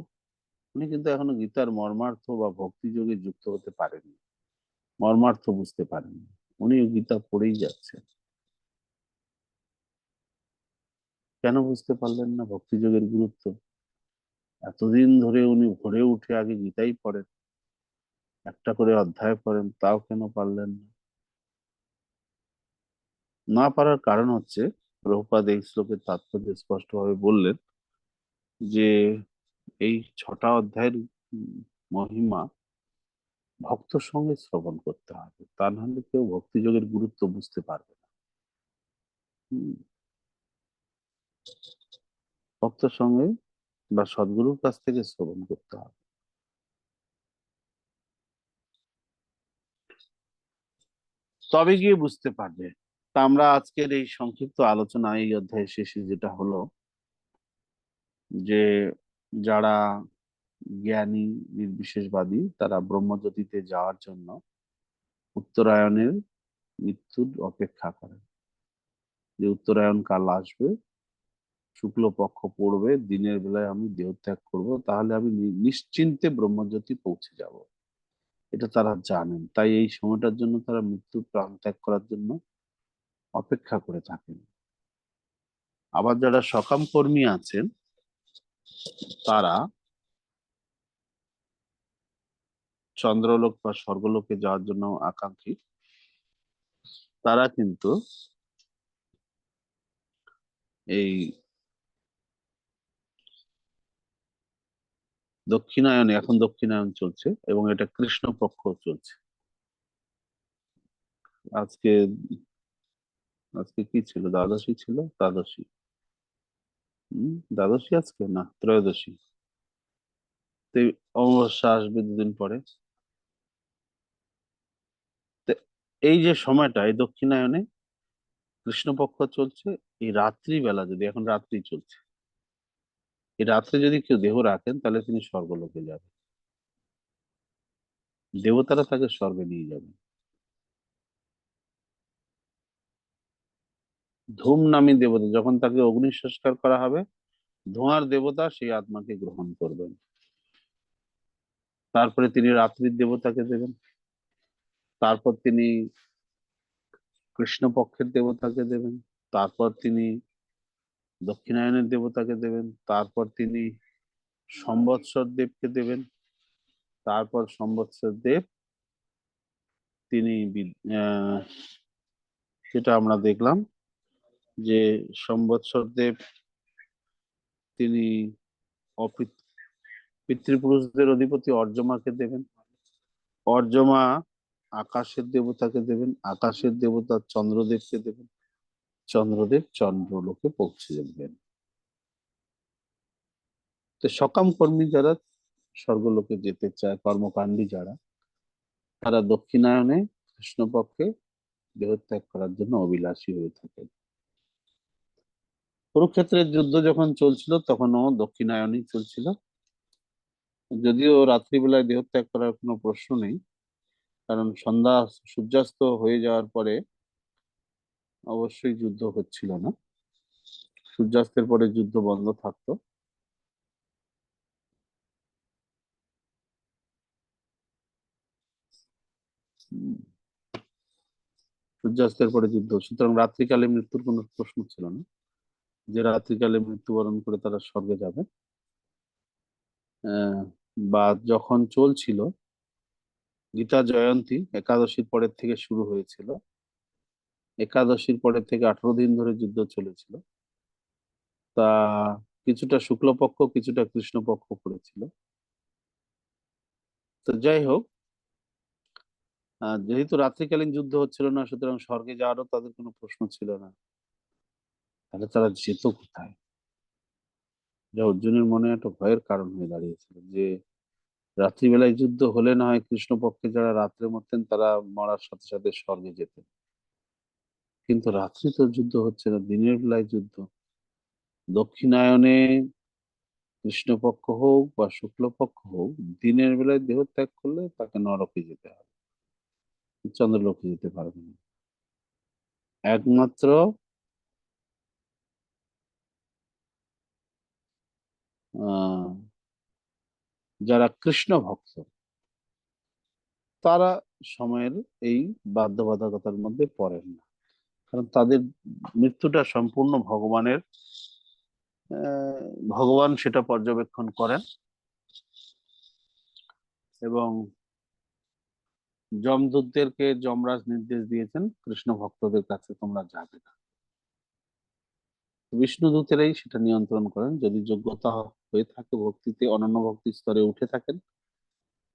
উনি কিন্তু এখনো গীতার মর্মার্থ বা ভক্তি যোগে যুক্ত হতে পারেননি, মর্মার্থ বুঝতে পারেননি। উনি গীতা পড়েই যাচ্ছেন। কেন বুঝতে পারলেন না ভক্তি যোগের গুরুত্ব? এতদিন ধরে উনি ভোরে উঠে আগে গীতাই পড়েন, একটা করে অধ্যায় পড়েন, তাও কেন পারলেন না? না পারার কারণ হচ্ছে, প্রভুপাদ এই শ্লোকের তাৎপর্য স্পষ্টভাবে বললেন যে এই 6টা অধ্যায়ের মহিমা ভক্তর সঙ্গে শ্রবণ করতে হবে, তা নাহলে কেউ ভক্তিযোগের গুরুত্ব বুঝতে পারবে না। হুম, ভক্তর সঙ্গে বা সদ্গুরুর কাছ থেকে শ্রবণ করতে হবে, তবে গিয়ে বুঝতে পারবে। তা আমরা আজকের এই সংক্ষিপ্ত আলোচনা এই অধ্যায় শেষে যেটা হলো যে যারা জ্ঞানী নির্বিশেষবাদী তারা ব্রহ্মজ্যোতিতে যাওয়ার জন্য উত্তরায়ণের মৃত্যুর অপেক্ষা করেন, যে উত্তরায়ণ কাল আসবে, শুক্লপক্ষ পড়বে, দিনের বেলায় আমি দেহত্যাগ করব, তাহলে আমি নিশ্চিন্তে ব্রহ্মজ্যোতি পৌঁছে যাব। এটা তারা জানেন, তাই এই সময়টার জন্য তারা মৃত্যু প্রাণ ত্যাগ করার জন্য অপেক্ষা করে থাকেন। আবার যারা সকাম কর্মী আছেন তারা চন্দ্রলোক বা স্বর্গলোকে যাওয়ার জন্য আকাঙ্ক্ষী, তারা কিন্তু এই দক্ষিণায়নে, এখন দক্ষিণায়ন চলছে এবং এটা কৃষ্ণপক্ষ চলছে। আজকে আজকে কি ছিল, দ্বাদশী ছিল, দ্বাদশী। দ্বাদশী আজকে না, ত্রয়োদশী। তো এই অমাবস্যা আসবে দুদিন পরে। তো এই যে সময়টা, এই দক্ষিণায়নে কৃষ্ণপক্ষ চলছে, এই রাত্রি বেলা, যদি এখন রাত্রি চলছে, এই রাত্রে যদি কেউ দেহ রাখেন তাহলে তিনি স্বর্গলোকে যাবেন, দেবতারা তাকে স্বর্গে নিয়ে যাবেন। ধূম নামী দেবতা, যখন তাকে অগ্নি সংস্কার করা হবে, ধোঁয়ার দেবতা সেই আত্মাকে গ্রহণ করবেন। তারপরে তিনি রাত্রির দেবতাকে দেবেন, তারপর তিনি কৃষ্ণপক্ষের দেবতাকে দেবেন, তারপর তিনি দক্ষিণায়নের দেবতাকে দেবেন, তারপর তিনি সম্বৎসর দেবকে দেবেন, তারপর সম্বৎসর দেব তিনি যেটা আমরা দেখলাম যে সম্বৎসর দেব তিনি পিতৃপুরুষদের অধিপতি অর্যমাকে দেবেন, অর্যমা আকাশের দেবতাকে দেবেন, আকাশের দেবতা চন্দ্রদেবকে দেবেন, চন্দ্রদেব চন্দ্রলোকে পৌঁছে যাবেন। তো সকাম কর্মী যারা স্বর্গলোকে যেতে চায়, কর্মকাণ্ডী যারা, তারা দক্ষিণায়নে কৃষ্ণপক্ষে দেহত্যাগ করার জন্য অভিলাষী হয়ে থাকেন। কুরুক্ষেত্রের যুদ্ধ যখন চলছিল তখনও দক্ষিণায়নই চলছিল, যদিও রাত্রিবেলায় দেহত্যাগ করার কোনো প্রশ্ন নেই, কারণ সন্ধ্যা সূর্যাস্ত হয়ে যাওয়ার পরে অবশ্যই যুদ্ধ হচ্ছিল না, সূর্যাস্তের পরে যুদ্ধ বন্ধ থাকতো। উম, সূর্যাস্তের পরে যুদ্ধ, সুতরাং রাত্রিকালে মৃত্যুর কোনো প্রশ্ন ছিল না, যে রাত্রিকালে মৃত্যুবরণ করে তারা স্বর্গে যাবে। আহ, বা যখন চলছিল গীতা জয়ন্তী, একাদশীর পরের থেকে শুরু হয়েছিল, একাদশীর পরের থেকে 18 দিন ধরে যুদ্ধ চলেছিল। তা কিছুটা শুক্লপক্ষ কিছুটা কৃষ্ণপক্ষ পড়েছিল। তো যাই হোক, যেহেতু রাত্রিকালীন যুদ্ধ হচ্ছিল না, সুতরাং স্বর্গে যাওয়ারও তাদের কোনো প্রশ্ন ছিল না। তাহলে তারা যেত কোথায়? যা অর্জুনের মনে একটা ভয়ের কারণ হয়ে দাঁড়িয়েছিল, যে রাত্রিবেলায় যুদ্ধ হলে না হয় কৃষ্ণপক্ষে যারা রাত্রে মরতেন তারা মরার সাথে সাথে স্বর্গে যেতেন, কিন্তু রাত্রি তো যুদ্ধ হচ্ছে না, দিনের বেলায় যুদ্ধ। দক্ষিণায়নে কৃষ্ণপক্ষ হোক বা শুক্লপক্ষ হোক, দিনের বেলায় দেহ ত্যাগ করলে তাকে নরকে যেতে হবে, চন্দ্রলোকে যেতে পারবে না। একমাত্র আহ যারা কৃষ্ণ ভক্ত তারা সময়ের এই বাধ্যবাধকতার মধ্যে পড়েন না, কারণ তাদের মৃত্যুটা সম্পূর্ণ ভগবানের, আহ, ভগবান সেটা পর্যবেক্ষণ করেন এবং যমদূতদেরকে যমরাজ নির্দেশ দিয়েছেন কৃষ্ণ ভক্তদের কাছে তোমরা যাবে না। বিষ্ণু দূতেরাই সেটা নিয়ন্ত্রণ করেন। যদি যোগ্যতা হয়ে থাকে, ভক্তিতে অনন্য ভক্তি স্তরে উঠে থাকেন,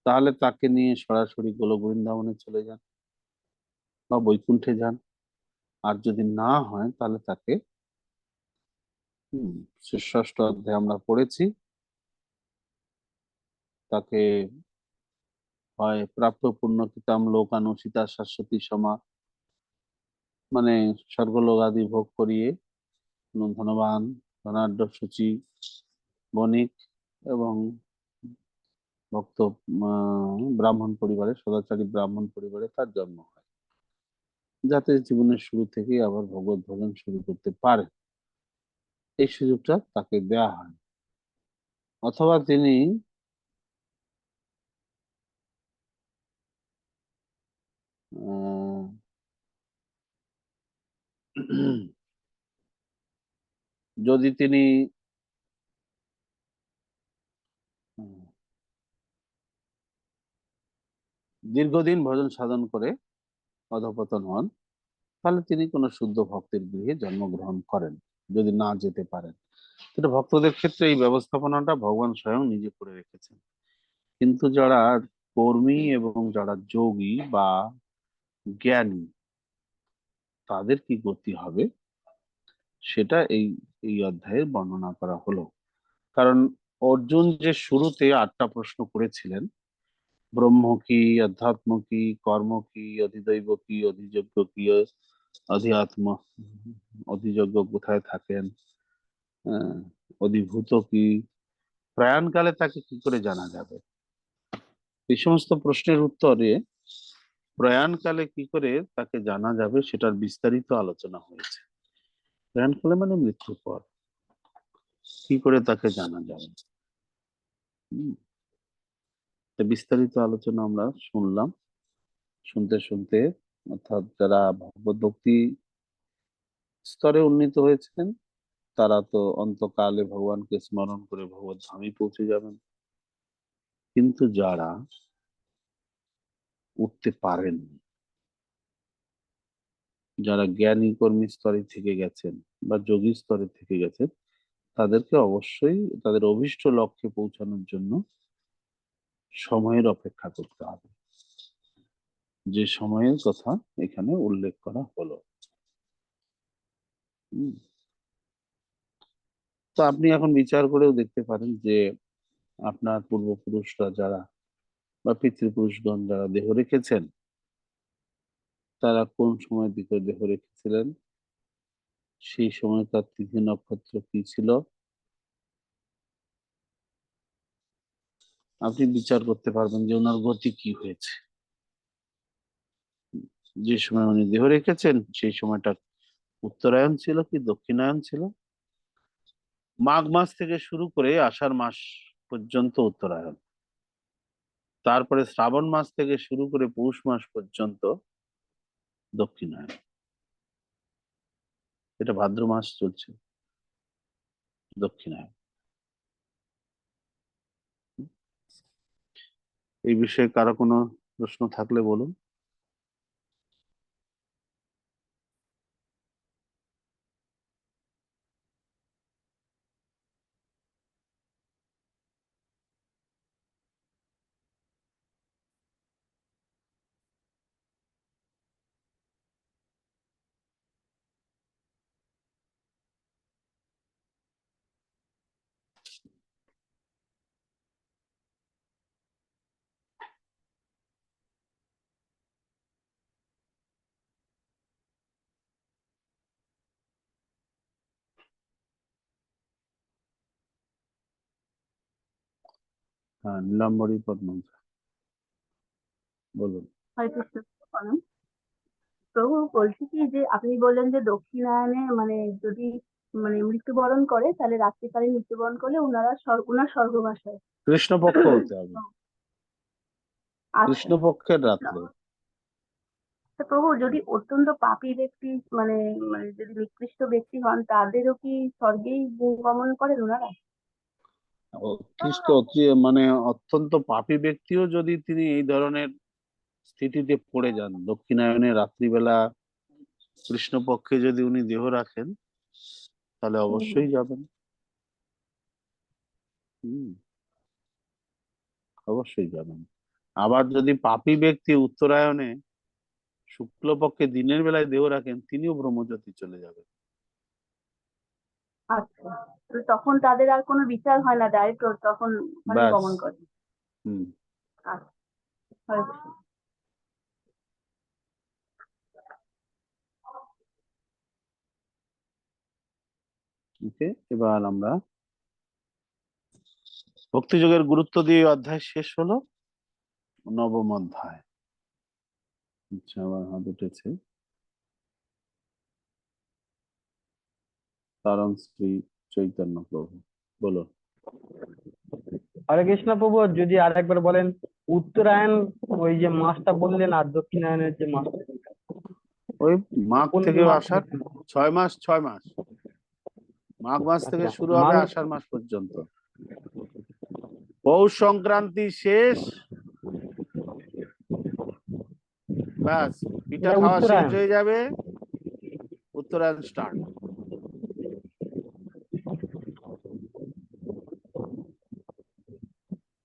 তাহলে তাকে নিয়ে সরাসরি গোলক বৃন্দাবনে চলে যান বা বৈকুণ্ঠে যান। আর যদি না হয় তাহলে তাকে ষষ্ঠ অধ্যায়ে আমরা পড়েছি, তাকে হয় প্রাপ্ত পুণ্যকিতাম লোকানু সীতা শাশ্বতী সমা, মানে স্বর্গলোক আদি ভোগ করিয়ে কোনো ধনবান, ধনাঢ্য, সূচি, বণিক এবং ভক্ত ব্রাহ্মণ পরিবারে, সদাচারী ব্রাহ্মণ পরিবারে তার জন্ম হয়, যাতে জীবনের শুরু থেকেই আবার ভগবত ভজন শুরু করতে পারে, এই সুযোগটা তাকে দেয়া হয়। অথবা তিনি আহ, যদি তিনি আহ, দীর্ঘদিন ভজন সাধন করে অধঃপতন হন, তাহলে তিনি কোনো শুদ্ধ ভক্তের গৃহে জন্মগ্রহণ করেন। যদি না যেতে পারেন, কিন্তু ভক্তদের ক্ষেত্রে এই ব্যবস্থাপনাটা ভগবান স্বয়ং নিজে করে রেখেছেন। কিন্তু যারা কর্মী এবং যারা যোগী বা জ্ঞানী, তাদের কি গতি হবে সেটা এই এই অধ্যায়ে বর্ণনা করা হলো। কারণ অর্জুন যে শুরুতে 8টা প্রশ্ন করেছিলেন, ব্রহ্ম কি, অধ্যাত্ম কি, কর্ম কি, অধিদৈব কি, অধিযজ্ঞ কি, অধিআত্ম, অধিযজ্ঞ কোথায় থাকেন, আহ, অধিভূত কি, প্রয়াণকালে তাকে কি করে জানা যাবে, এই সমস্ত প্রশ্নের উত্তরে প্রয়াণকালে কি করে তাকে জানা যাবে সেটার বিস্তারিত আলোচনা হয়েছে। প্রয়াণকালে মানে মৃত্যুর পর কি করে তাকে জানা যাবে, হম, তো বিস্তারিত আলোচনা আমরা শুনলাম। শুনতে শুনতে, অর্থাৎ যারা ভগবত ভক্তি স্তরে উন্নীত হয়েছেন, তারা তো অন্তকালে ভগবানকে স্মরণ করে ভগবত ধামে পৌঁছে যাবেন। কিন্তু যারা উঠতে পারেন, যারা জ্ঞানী কর্মী স্তরে থেকে গেছেন বা যোগী স্তরে থেকে গেছেন, তাদেরকে অবশ্যই তাদের অভীষ্ট লক্ষ্যে পৌঁছানোর জন্য সময়ের অপেক্ষা করতে হবে, যে সময়ের কথা এখানে উল্লেখ করা হলো। হুম। তো আপনি এখন বিচার করেও দেখতে পারেন যে আপনার পূর্বপুরুষরা যারা বা পিতৃপুরুষগণ যারা দেহ রেখেছেন, তারা কোন সময়ের দিকে দেহ রেখেছিলেন, সেই সময়কার তিথি নক্ষত্র কি ছিল, আপনি বিচার করতে পারবেন যে ওনার গতি কি হয়েছে। যে সময় উনি দেহ রেখেছেন সেই সময়টা উত্তরায়ণ ছিল কি দক্ষিণায়ন ছিল। মাঘ মাস থেকে শুরু করে আষাঢ় মাস পর্যন্ত উত্তরায়ণ, তারপরে শ্রাবণ মাস থেকে শুরু করে পৌষ মাস পর্যন্ত দক্ষিণায়ন, এটা ভাদ্র মাস চলছে দক্ষিণায়ন। এই বিষয়ে কারো কোনো প্রশ্ন থাকলে বলুন। হ্যাঁ, নীলাম্বরী পদ্মজা, বলুন। হরে কৃষ্ণ। প্রণাম। প্রভু, বলছি কি যে আপনি বললেন যে দক্ষিণায়নে মানে যদি মানে মৃত্যুবরণ করে তাহলে রাত্রিকালে মৃত্যুবরণ করলে ওনার স্বর্গবাস হয়। কৃষ্ণপক্ষ হতে হবে, আচ্ছা। কৃষ্ণপক্ষের কৃষ্ণ। রাত্রে। তো প্রভু, যদি অত্যন্ত পাপী ব্যক্তি মানে মানে যদি নিকৃষ্ট ব্যক্তি হন, তাদেরও কি স্বর্গেই গমন করেন ওনারা? উৎকৃষ্ট মানে অত্যন্ত পাপী ব্যক্তিও যদি তিনি এই ধরনের স্থিতিতে পড়ে যান, দক্ষিণায়নে রাত্রিবেলা কৃষ্ণপক্ষে যদি উনি দেহ রাখেন, তাহলে অবশ্যই যাবেন। হুম, অবশ্যই যাবেন। আবার যদি পাপী ব্যক্তি উত্তরায়ণে শুক্লপক্ষে দিনের বেলায় দেহ রাখেন, তিনিও ব্রহ্মজ্যোতি চলে যাবেন। আচ্ছা, তো তখন তাদের আর কোনো বিচার হয় না, ডাইরেক্ট তখন ওখানে ব্যাস। গমন করে। হুম। আচ্ছা, হরে কৃষ্ণ। ওকে, এবার আমরা ভক্তিযোগের গুরুত্ব দিয়ে অধ্যায় শেষ হলো। নবম অধ্যায়। আচ্ছা, আমার হাত উঠেছে। কারণ শ্রী চৈতন্য প্রভু, বলো। হরে কৃষ্ণ প্রভু, যদি আর একবার বলেন উত্তরায়ণ ওই যে মাসটা বললেন আর দক্ষিণায়নের যে মাসটা, ওই মাঘ কোন থেকে মাস? আষাঢ়, 6 মাস, 6 মাস। মাঘ মাস থেকে আচ্ছা, শুরু হবে আষাঢ় মাস পর্যন্ত। পৌষ সংক্রান্তি শেষ, ব্যাস পিঠা এটা খাওয়া শেষ উত্তরায়ণ। হয়ে যাবে, উত্তরায়ণ স্টার্ট।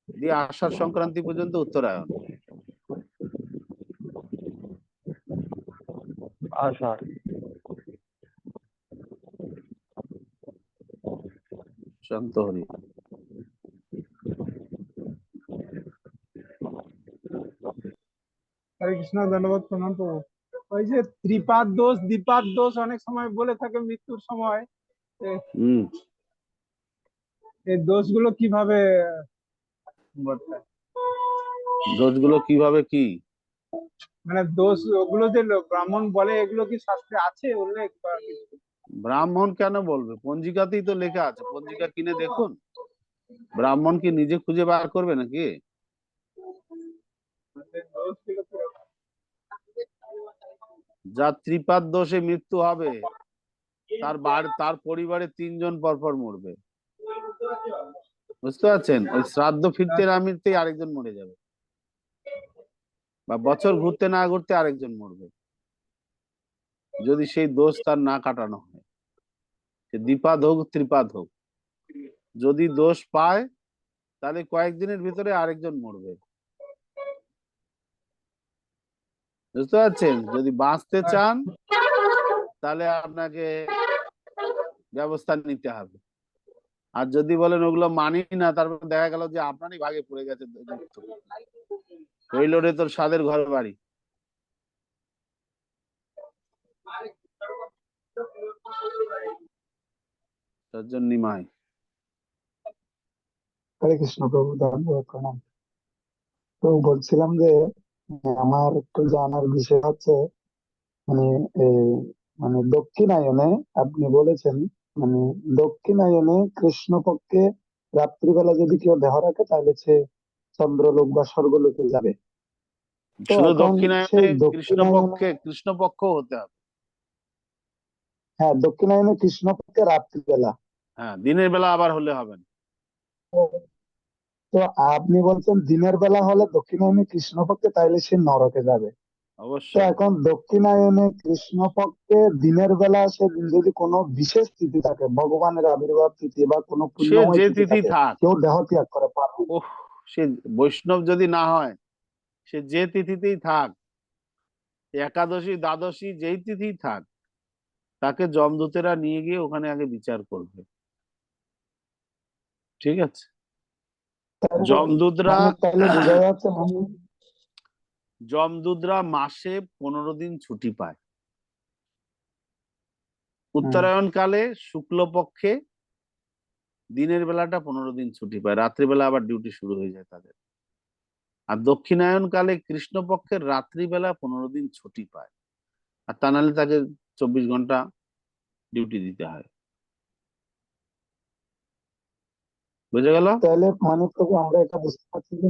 দিয়ে আষাঢ় সংক্রান্তি পর্যন্ত উত্তরায়ণ। আষাঢ়। শান্ত হরি। হরে কৃষ্ণ, ধন্যবাদ, প্রণাম প্রভু। ওই যে ত্রিপাদ দোষ দ্বিপাদ দোষ অনেক সময় বলে থাকে মৃত্যুর সময়, হম, এই দোষগুলো কিভাবে বর্তায়? দোষগুলো কিভাবে কি? মানে দোষ ওগুলো যে ব্রাহ্মণ বলে, এগুলো কি শাস্ত্রে আছে উল্লেখ বা কিছু? ব্রাহ্মণ কেন বলবে? পঞ্জিকাতেই তো লেখা আছে, পঞ্জিকা কিনে দেখুন। ব্রাহ্মণ কি নিজে খুঁজে বার করবে নাকি? মানে দোষগুলো কিরকম? যার ত্রিপাদ দোষে মৃত্যু হবে, তার পরিবারে 3 জন পরপর মরবে। বুঝতে পারছেন? ওই শ্রাদ্ধ ফিরতে না ফিরতেই আরেকজন মরে যাবে, বা বছর ঘুরতে না ঘুরতে আরেকজন মরবে, যদি সেই দোষ তার না কাটানো হয়। সে দ্বিপাদ হোক ত্রিপাদ হোক, যদি দোষ পায় তাহলে কয়েকদিনের ভিতরে আরেকজন মরবে। বুঝতে পারছেন? যদি বাঁচতে চান তাহলে আপনাকে ব্যবস্থা নিতে হবে। আর যদি বলেন ওগুলো মানি না, তারপর দেখা গেল যে আপনারই ভাগে পড়ে গেছে মৃত্যু, ওই লোডে তোর সাদের ঘর বাড়ি, তার জন্য নিমাই। হরে কৃষ্ণ প্রভু, ধন্যবাদ, প্রণাম। তো বলছিলাম যে আমার একটু জানার বিষয় হচ্ছে, মানে মানে দক্ষিণায়নে আপনি বলেছেন, মানে দক্ষিণায়নে কৃষ্ণপক্ষে রাত্রিবেলা যদি কেউ দেহ রাখে তাহলে সে চন্দ্রলোক বা স্বর্গলোকে যাবে। তো শুধু এখন সেই দক্ষিণায়নে দক্ষিণায়নে, কৃষ্ণপক্ষ হতে হবে। হ্যাঁ, দক্ষিণায়নে কৃষ্ণপক্ষে রাত্রিবেলা। হ্যাঁ, দিনের বেলা আবার হলে হবে না। তো তো আপনি বলছেন দিনের বেলা হলে দক্ষিণায়নে কৃষ্ণপক্ষে তাইলে সে নরকে যাবে। তো অবশ্যই। এখন দক্ষিণায়নে কৃষ্ণপক্ষে দিনের বেলা সে যদি কোনো বিশেষ তিথি থাকে, ভগবানের আবির্ভাব তিথি বা কোনো সে পুণ্যময় যে তিথি তিথি থাকে, থাক, কেউ দেহ ত্যাগ করে পারবে। ওহ, সে বৈষ্ণব যদি না হয়, সে যে তিথিতেই থাক, একাদশী দ্বাদশী যেই তিথি থাক, তাকে যমদূতেরা নিয়ে গিয়ে ওখানে আগে বিচার করবে। ঠিক আছে? তাহলে যমদূতরা মানে তাহলে বোঝা যাচ্ছে মানে, যমদূতরা মাসে 15 দিন ছুটি পায়। হ্যাঁ, উত্তরায়ণ কালে শুক্লপক্ষে দিনের বেলাটা 15 দিন ছুটি পায়, রাত্রিবেলা আবার ডিউটি শুরু হয়ে যায় তাদের। আর দক্ষিণায়ন কালে কৃষ্ণপক্ষের রাত্রিবেলা 15 দিন ছুটি পায়, আর তা নাহলে তাকে 24 ঘন্টা ডিউটি দিতে হয়। বুঝে গেল? তাহলে মানে প্রভু আমরা এটা বুঝতে পারছি যে,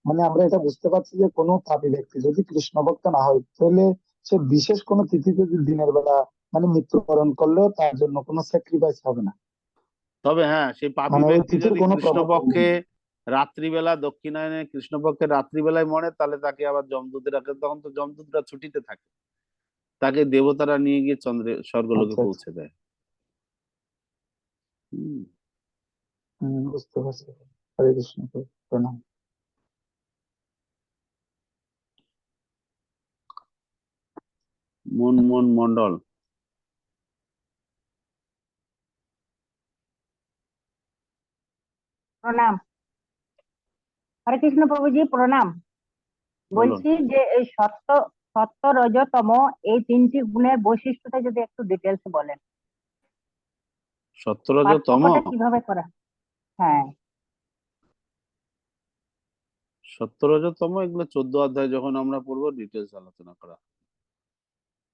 মানে আমরা এটা বুঝতে পারছি যে কোনো পাপী ব্যক্তি যদি কৃষ্ণ ভক্ত না হয়, তাহলে সে বিশেষ কোনো তিথিতে যদি দিনের বেলা মানে মৃত্যুবরণ করলেও তার জন্য কোনো স্যাক্রিফাইস হবে না, তবে হ্যাঁ, সেই পাপী মানে ওই ব্যক্তি তিথির যদি কোনো প্রভাব পড়বে কৃষ্ণপক্ষে না। রাত্রিবেলা দক্ষিণায়নে কৃষ্ণপক্ষের রাত্রিবেলায় মরে, তাহলে তাকে আবার যমদূতেরা, তখন তো যমদূতরা ছুটিতে থাকে, তাকে দেবতারা নিয়ে গিয়ে স্বর্গলোকে আচ্ছা আচ্ছা, পৌঁছে দেয়। হুম। বুঝতে পারছি। হরে কৃষ্ণ প্রভু, প্রণাম। মুনমুন মন্ডল। প্রণাম। হরে কৃষ্ণ প্রভুজি, প্রণাম। বলুন। বলছি যে এই সত্য সত্য রজতম এই তিনটি গুণের বৈশিষ্ট্যটা যদি একটু ডিটেলস বলেন, সত্যরজতম। পার্থক্যটা কিভাবে করা? হ্যাঁ, সত্যরজতম এগুলো 14 অধ্যায় যখন আমরা পড়বো ডিটেলস আলোচনা করা,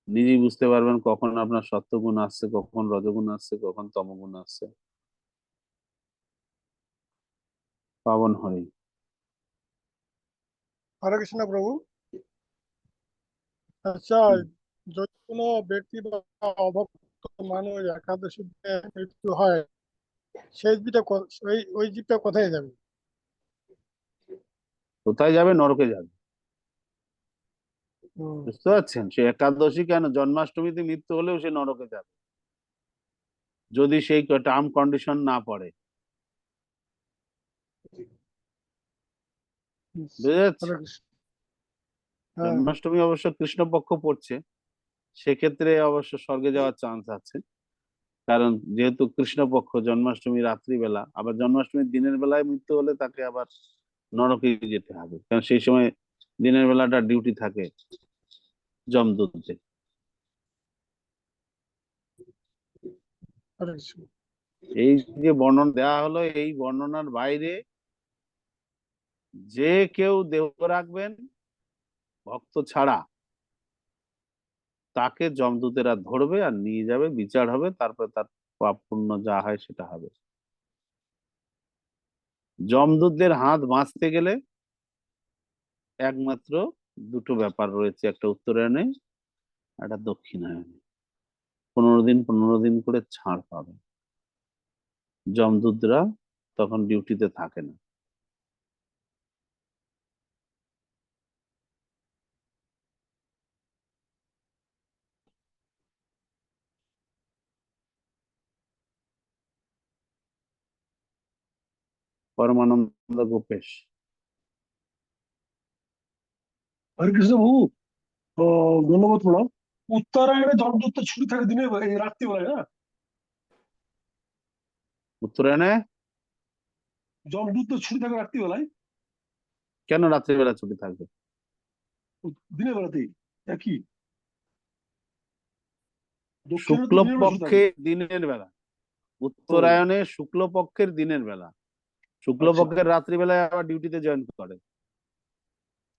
নিজেই বুঝতে পারবেন কখন আপনার সত্যগুণ আসছে, কখন রজগুণ আসছে, কখন তমগুণ আসছে। পাবন হরি। হরে কৃষ্ণ প্রভু। আচ্ছা, যদি কোনো ব্যক্তি বা অভক্ত মানুষ একাদশীতে মৃত্যু হয়, সেই জীবটা ওই জীবটা কোথায় যাবে? কোথায় যাবে? নরকে যাবে। হুম, বুঝতে পারছেন? সে একাদশী কেন, জন্মাষ্টমীতে মৃত্যু হলেও সে নরকে যাবে, যদি সেই টার্ম কন্ডিশন না পড়ে। বুঝে যাচ্ছে? হরে কৃষ্ণ। হ্যাঁ, জন্মাষ্টমী অবশ্য কৃষ্ণপক্ষ পড়ছে, সেক্ষেত্রে অবশ্য স্বর্গে যাওয়ার চান্স আছে, কারণ যেহেতু কৃষ্ণপক্ষ, জন্মাষ্টমী রাত্রিবেলা, আবার জন্মাষ্টমীর দিনের বেলায় মৃত্যু হলে তাকে আবার নরকে যেতে হবে, কারণ সেই সময় দিনের বেলাটা ডিউটি থাকে যমদূতদের। হরে কৃষ্ণ। এই যে বর্ণনা দেওয়া হলো, এই বর্ণনার বাইরে যে কেউ দেহ রাখবেন ভক্ত ছাড়া, তাকে যমদূতেরা ধরবে আর নিয়ে যাবে, বিচার হবে, তারপর তার পাপ পুণ্য যা হয় সেটা হবে। যমদূতদের হাত বাঁচতে গেলে একমাত্র দুটো ব্যাপার রয়েছে, একটা উত্তরায়ণে, একটা দক্ষিণায়নে। 15 দিন 15 দিন করে ছাড় পাবে। যমদূতরা তখন ডিউটিতে থাকে না। পরমানন্দ গোপেশ। হরে কৃষ্ণ বাবু, ধন্যবাদ, প্রণাম। উত্তরায়ণে যমদূত ছুটি থাকে দিনে, এই রাত্রিবেলায় না? উত্তরায়ণে যমদূত ছুটি থাকে রাত্রিবেলায়, কেন রাত্রিবেলা ছুটি থাকবে? দিনের বেলাতেই একই। দক্ষিণে তো দিনের বেলা ছুটি থাকে। শুক্লপক্ষে দিনের বেলা, ও, উত্তরায়ণে শুক্লপক্ষের দিনের বেলা, আচ্ছা। শুক্লপক্ষের রাত্রিবেলায় আবার ডিউটিতে জয়েন করে।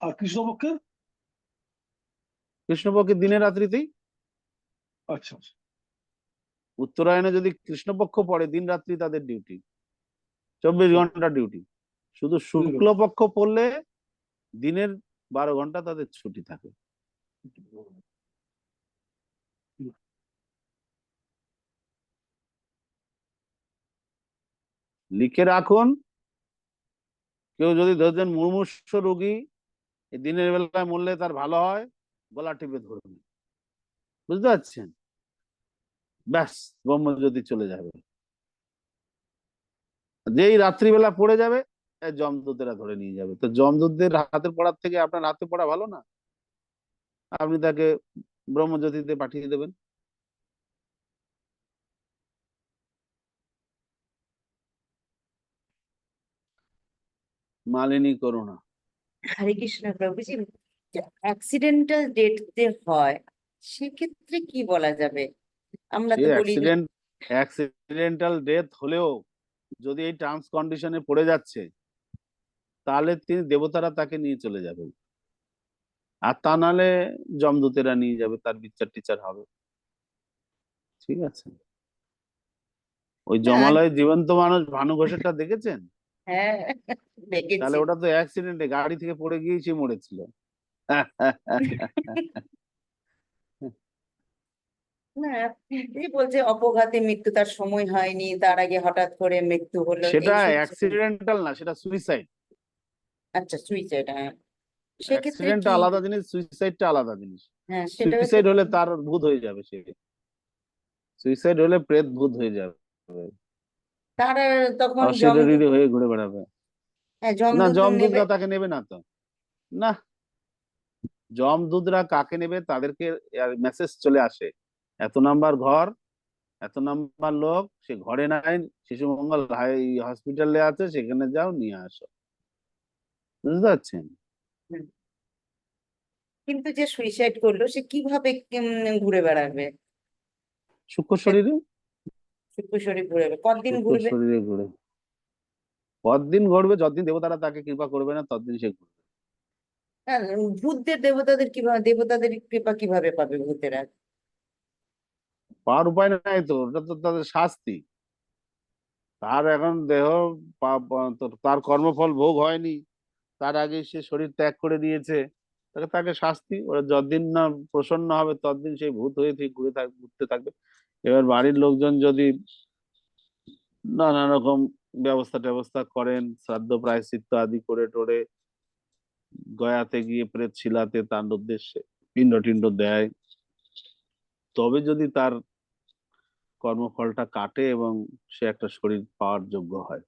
আর কৃষ্ণপক্ষের? কৃষ্ণপক্ষের দিনে রাত্রিতেই। আচ্ছা আচ্ছা। উত্তরায়ণে যদি কৃষ্ণপক্ষ পড়ে, দিন রাত্রি তাদের ডিউটি, 24 ঘন্টা ডিউটি। শুধু শুক্লপক্ষ পড়লে দিনের 12 ঘন্টা তাদের ছুটি থাকে। লিখে রাখুন, কেউ যদি ধরছেন মুমূর্ষ রোগী, এই দিনের বেলায় মরলে তার ভালো হয়, গলা টিপে ধরুন। বুঝতে পারছেন? ব্যাস, ব্রহ্মজ্যোতি চলে যাবে। যেই রাত্রিবেলা পড়ে যাবে, যমদূতেরা ধরে নিয়ে যাবে। তো যমদূতদের হাতে পড়ার থেকে আপনার হাতে পড়া ভালো না? আপনি তাকে ব্রহ্মজ্যোতিতে পাঠিয়ে দেবেন। মালিনী করুণা। হরে কৃষ্ণ প্রভুজি, অ্যাক্সিডেন্টাল ডেথ যে হয় সেক্ষেত্রে কি বলা যাবে? আমরা সে তো বলি যে অ্যাক্সিডেন্টাল ডেথ হলেও যদি এই টার্মস কন্ডিশনে পড়ে যাচ্ছে, তাহলে তিনি দেবতারা তাকে নিয়ে চলে যাবেন, আর তা নাহলে যমদূতেরা নিয়ে যাবে, তার বিচার টিচার হবে। ঠিক আছে? ওই না, জমালয়ে জীবন্ত মানুষ ভানু ঘোষেরটা দেখেছেন? হ্যাঁ দেখেছি। তাহলে ওটা তো অ্যাক্সিডেন্টে গাড়ি থেকে পড়ে গিয়েই সে মরেছিল। না, এই বলছে অপঘাতে মৃত্যু, তার সময় হয়নি, তার আগে হঠাৎ করে মৃত্যু হলো, সেটা এই শুনছি। অ্যাক্সিডেন্টাল না, সেটা সুইসাইড। আচ্ছা, সুইসাইড, হ্যাঁ, সেক্ষেত্রে অ্যাক্সিডেন্টটা কি? আলাদা জিনিস, সুইসাইডটা আলাদা জিনিস। হ্যাঁ, সেটা হচ্ছে। সুইসাইড হলে তার ভূত হয়ে যাবে, সে সুইসাইড হলে প্রেত ভূত হয়ে যাবে, তার তখন অশরীরী হয়ে ঘুরে বেড়াবে। হ্যাঁ, না, যমদূত নেবে। যমদূতরা তাকে নেবে না তো। না, যমদূতরা কাকে নেবে? তাদেরকে মেসেজ চলে আসে, এত নাম্বার ঘর, এত নাম্বার লোক, সে ঘরে নাই, শিশু মঙ্গল হসপিটালে আছে, সেখানে যাও, নিয়ে আসো। বুঝতে পারছেন? হুম। কিন্তু যে সুইসাইড করলো সে কিভাবে ঘুরে বেড়াবে? সূক্ষ্ম সে শরীরে, সূক্ষ্ম শরীর ঘুরে বেড়াবে, কতদিন সূক্ষ্ম ঘুরবে? শরীরে ঘুরে কতদিন ঘুরবে? যতদিন দেবতারা তাকে কৃপা করবে না, ততদিন সে ঘুরবে। হ্যাঁ, ভূতদের দেবতাদের কৃপা কিভাবে পাবে ভূতেরা? পাওয়ার উপায় নাই তো, ওটা তো তাদের শাস্তি। তার এখন দেহ তার কর্মফল ভোগ হয়নি, তার আগে সে শরীর ত্যাগ করে দিয়েছে, তাকে তাকে শাস্তি। ওরা যতদিন না প্রসন্ন হবে ততদিন সেই ভূত হয়ে ঠিক ঘুরতে থাকবে। এবার বাড়ির লোকজন যদি নানা রকম ব্যবস্থা ট্যাবস্থা করেন, শ্রাদ্ধ প্রায়শ্চিত্ত আদি করে টোরে, গয়াতে গিয়ে প্রেত শিলাতে তার উদ্দেশ্যে পিণ্ড টিণ্ড দেয়, তবে যদি তার কর্মফলটা কাটে এবং সে একটা শরীর পাওয়ার যোগ্য হয়,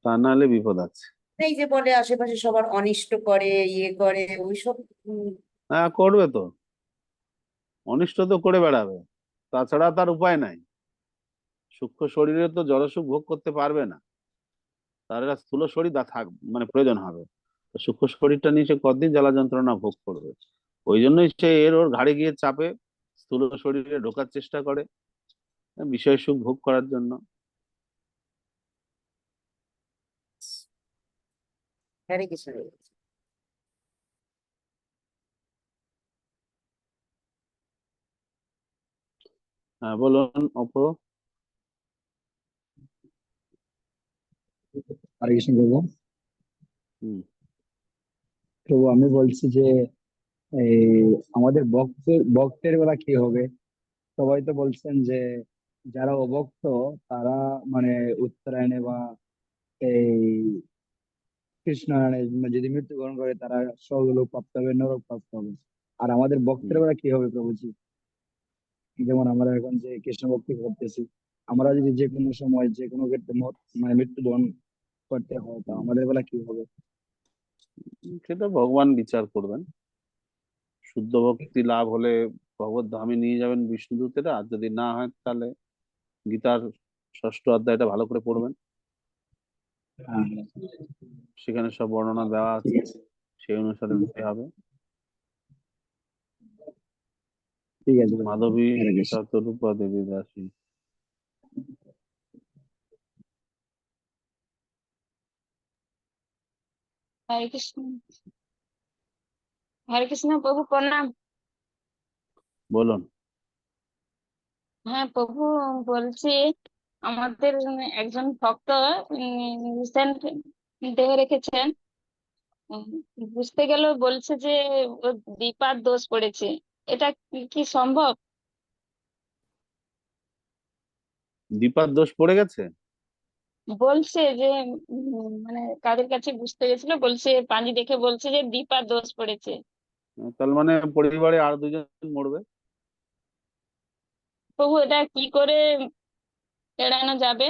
তা নাহলে বিপদ আছে। এই যে বলে আশেপাশে সবার অনিষ্ট করে, ইয়ে করে, ওইসব। হ্যাঁ, করবে তো, অনিষ্ট তো করে বেড়াবে, তাছাড়া তার উপায় নাই। সূক্ষ্ম শরীরে তো জড়সুখ ভোগ করতে পারবে না, তার একটা স্থূল শরীর মানে প্রয়োজন হবে। তো সূক্ষ্ম শরীরটা নিয়ে সে কতদিন জ্বালা যন্ত্রণা ভোগ করবে? ওই জন্যই সে ওর ঘাড়ে গিয়ে চাপে, স্থূল শরীরে ঢোকার চেষ্টা করে বিষয় সুখ ভোগ করার জন্য। হরে কৃষ্ণ। হ্যাঁ, বলুন অপর। হরে কৃষ্ণ প্রভু। হম। প্রভু আমি বলছি যে এই আমাদের ভক্তের বেলা কি হবে? সবাই তো বলছেন যে যারা অভক্ত তারা মানে উত্তরায়ণে বা এই কৃষ্ণায়নে যদি মৃত্যুবরণ করে তারা স্বর্গলোক প্রাপ্ত হবে, নরক প্রাপ্ত হবে। আর আমাদের ভক্তের বেলা কি হবে প্রভুজি? যেমন আমরা এখন যে কৃষ্ণ ভক্তি করতেছি, আমরা যদি যে কোনো সময় যে কোনো ক্ষেত্রে মানে মৃত্যুবরণ করতে হয়, তো আমাদের বেলা কি হবে? সেটা ভগবান বিচার করবেন। শুদ্ধ ভক্তি লাভ হলে ভগবত ধামে নিয়ে যাবেন বিষ্ণুদূতেরা, আর যদি না হয় তাহলে গীতার ষষ্ঠ অধ্যায়টা ভালো করে পড়বেন, হ্যাঁ, সেখানে সব বর্ণনা দেওয়া ঠিক আছে, আছে। সেই অনুসারে হতে হবে। ঠিক আছে প্রভু। মাধবী হরে কৃষ্ণ। শতরূপা দেবী দাসী। হরে কৃষ্ণ। হরে কৃষ্ণ প্রভু, প্রণাম। বলুন। হ্যাঁ প্রভু, বলছি আমাদের একজন ভক্ত রিসেন্ট দেহ রেখেছেন। উম, বুঝতে গেল বলছে যে ওর দীপার দোষ পড়েছে। এটা কি সম্ভব? দীপার দোষ পড়ে গেছে? বলছে যে মানে কাদের কাছে বুঝতে গেছিল, বলছে পানি দেখে বলছে যে দীপার দোষ পড়েছে। তার মানে পরিবারে আর দুজন মরবে। প্রভু এটা কি করে এড়ানো যাবে?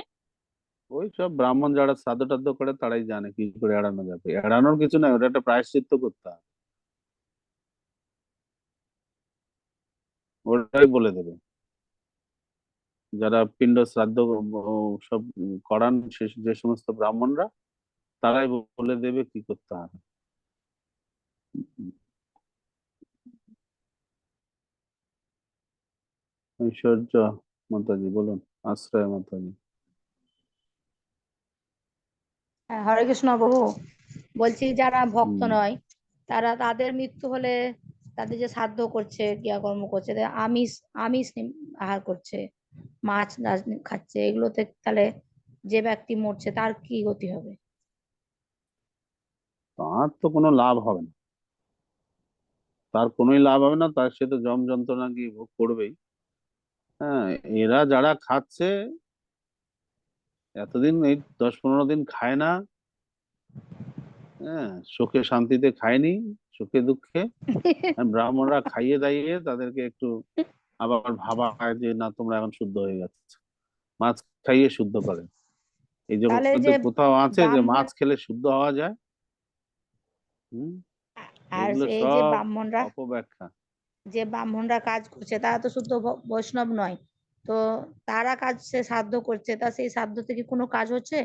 ওই সব ব্রাহ্মণ যারা শ্রাদ্ধ টাদ্ধ করে তারাই জানে কি করে এড়ানো যাবে। এড়ানোর কিছু নাই, ওটা একটা প্রায়শ্চিত্ত করতে হবে, ওটাই বলে দেবে। যারা পিণ্ড শ্রাদ্ধ সব করান, যে সমস্ত ব্রাহ্মণরা, তারাই বলে দেবে কি করতে হবে। ঐশ্বর্য মাতাজি বলুন, আশ্রয় মাতাজি। হ্যাঁ, হরে কৃষ্ণ প্রভু। বলছি যারা ভক্ত হম। নয় তারা, তাদের মৃত্যু হলে তাদের যে শ্রাদ্ধ করছে, ক্রিয়াকর্ম করছে, তারা আমিষ আমিষ আহার করছে, মাছ খাচ্ছে, এগুলোতে তাহলে যে ব্যক্তি মরছে তার কি গতি হবে? তার তো কোনো লাভ হবে না, তার কোনোই লাভ হবে না, তার সে তো যম যন্ত্রণা গিয়ে ভোগ করবেই। হ্যাঁ, এরা যারা খাচ্ছে এতদিন, এই 10-15 দিন খায় না, হ্যাঁ, সুখে শান্তিতে খায়নি, সুখে দুঃখে, আর ব্রাহ্মণরা খাইয়ে দাইয়ে তাদেরকে একটু আবার ভাবা হয় যে না তোমরা এখন শুদ্ধ হয়ে গেছে, মাছ খাইয়ে শুদ্ধ করে। এই তাহলে জগতে যে কোথাও আছে যে ব্রাহ্মণ মাছ খেলে শুদ্ধ হওয়া যায়? হুম, আর এগুলো এই যে সব ব্রাহ্মণরা অপব্যাখ্যা। কাজ করছে তারা তো শুদ্ধ বৈষ্ণব নয়, তো তারা কাজ সে সাধ্য করছে, তা সেই সাধ্য থেকে কোনো কাজ হচ্ছে?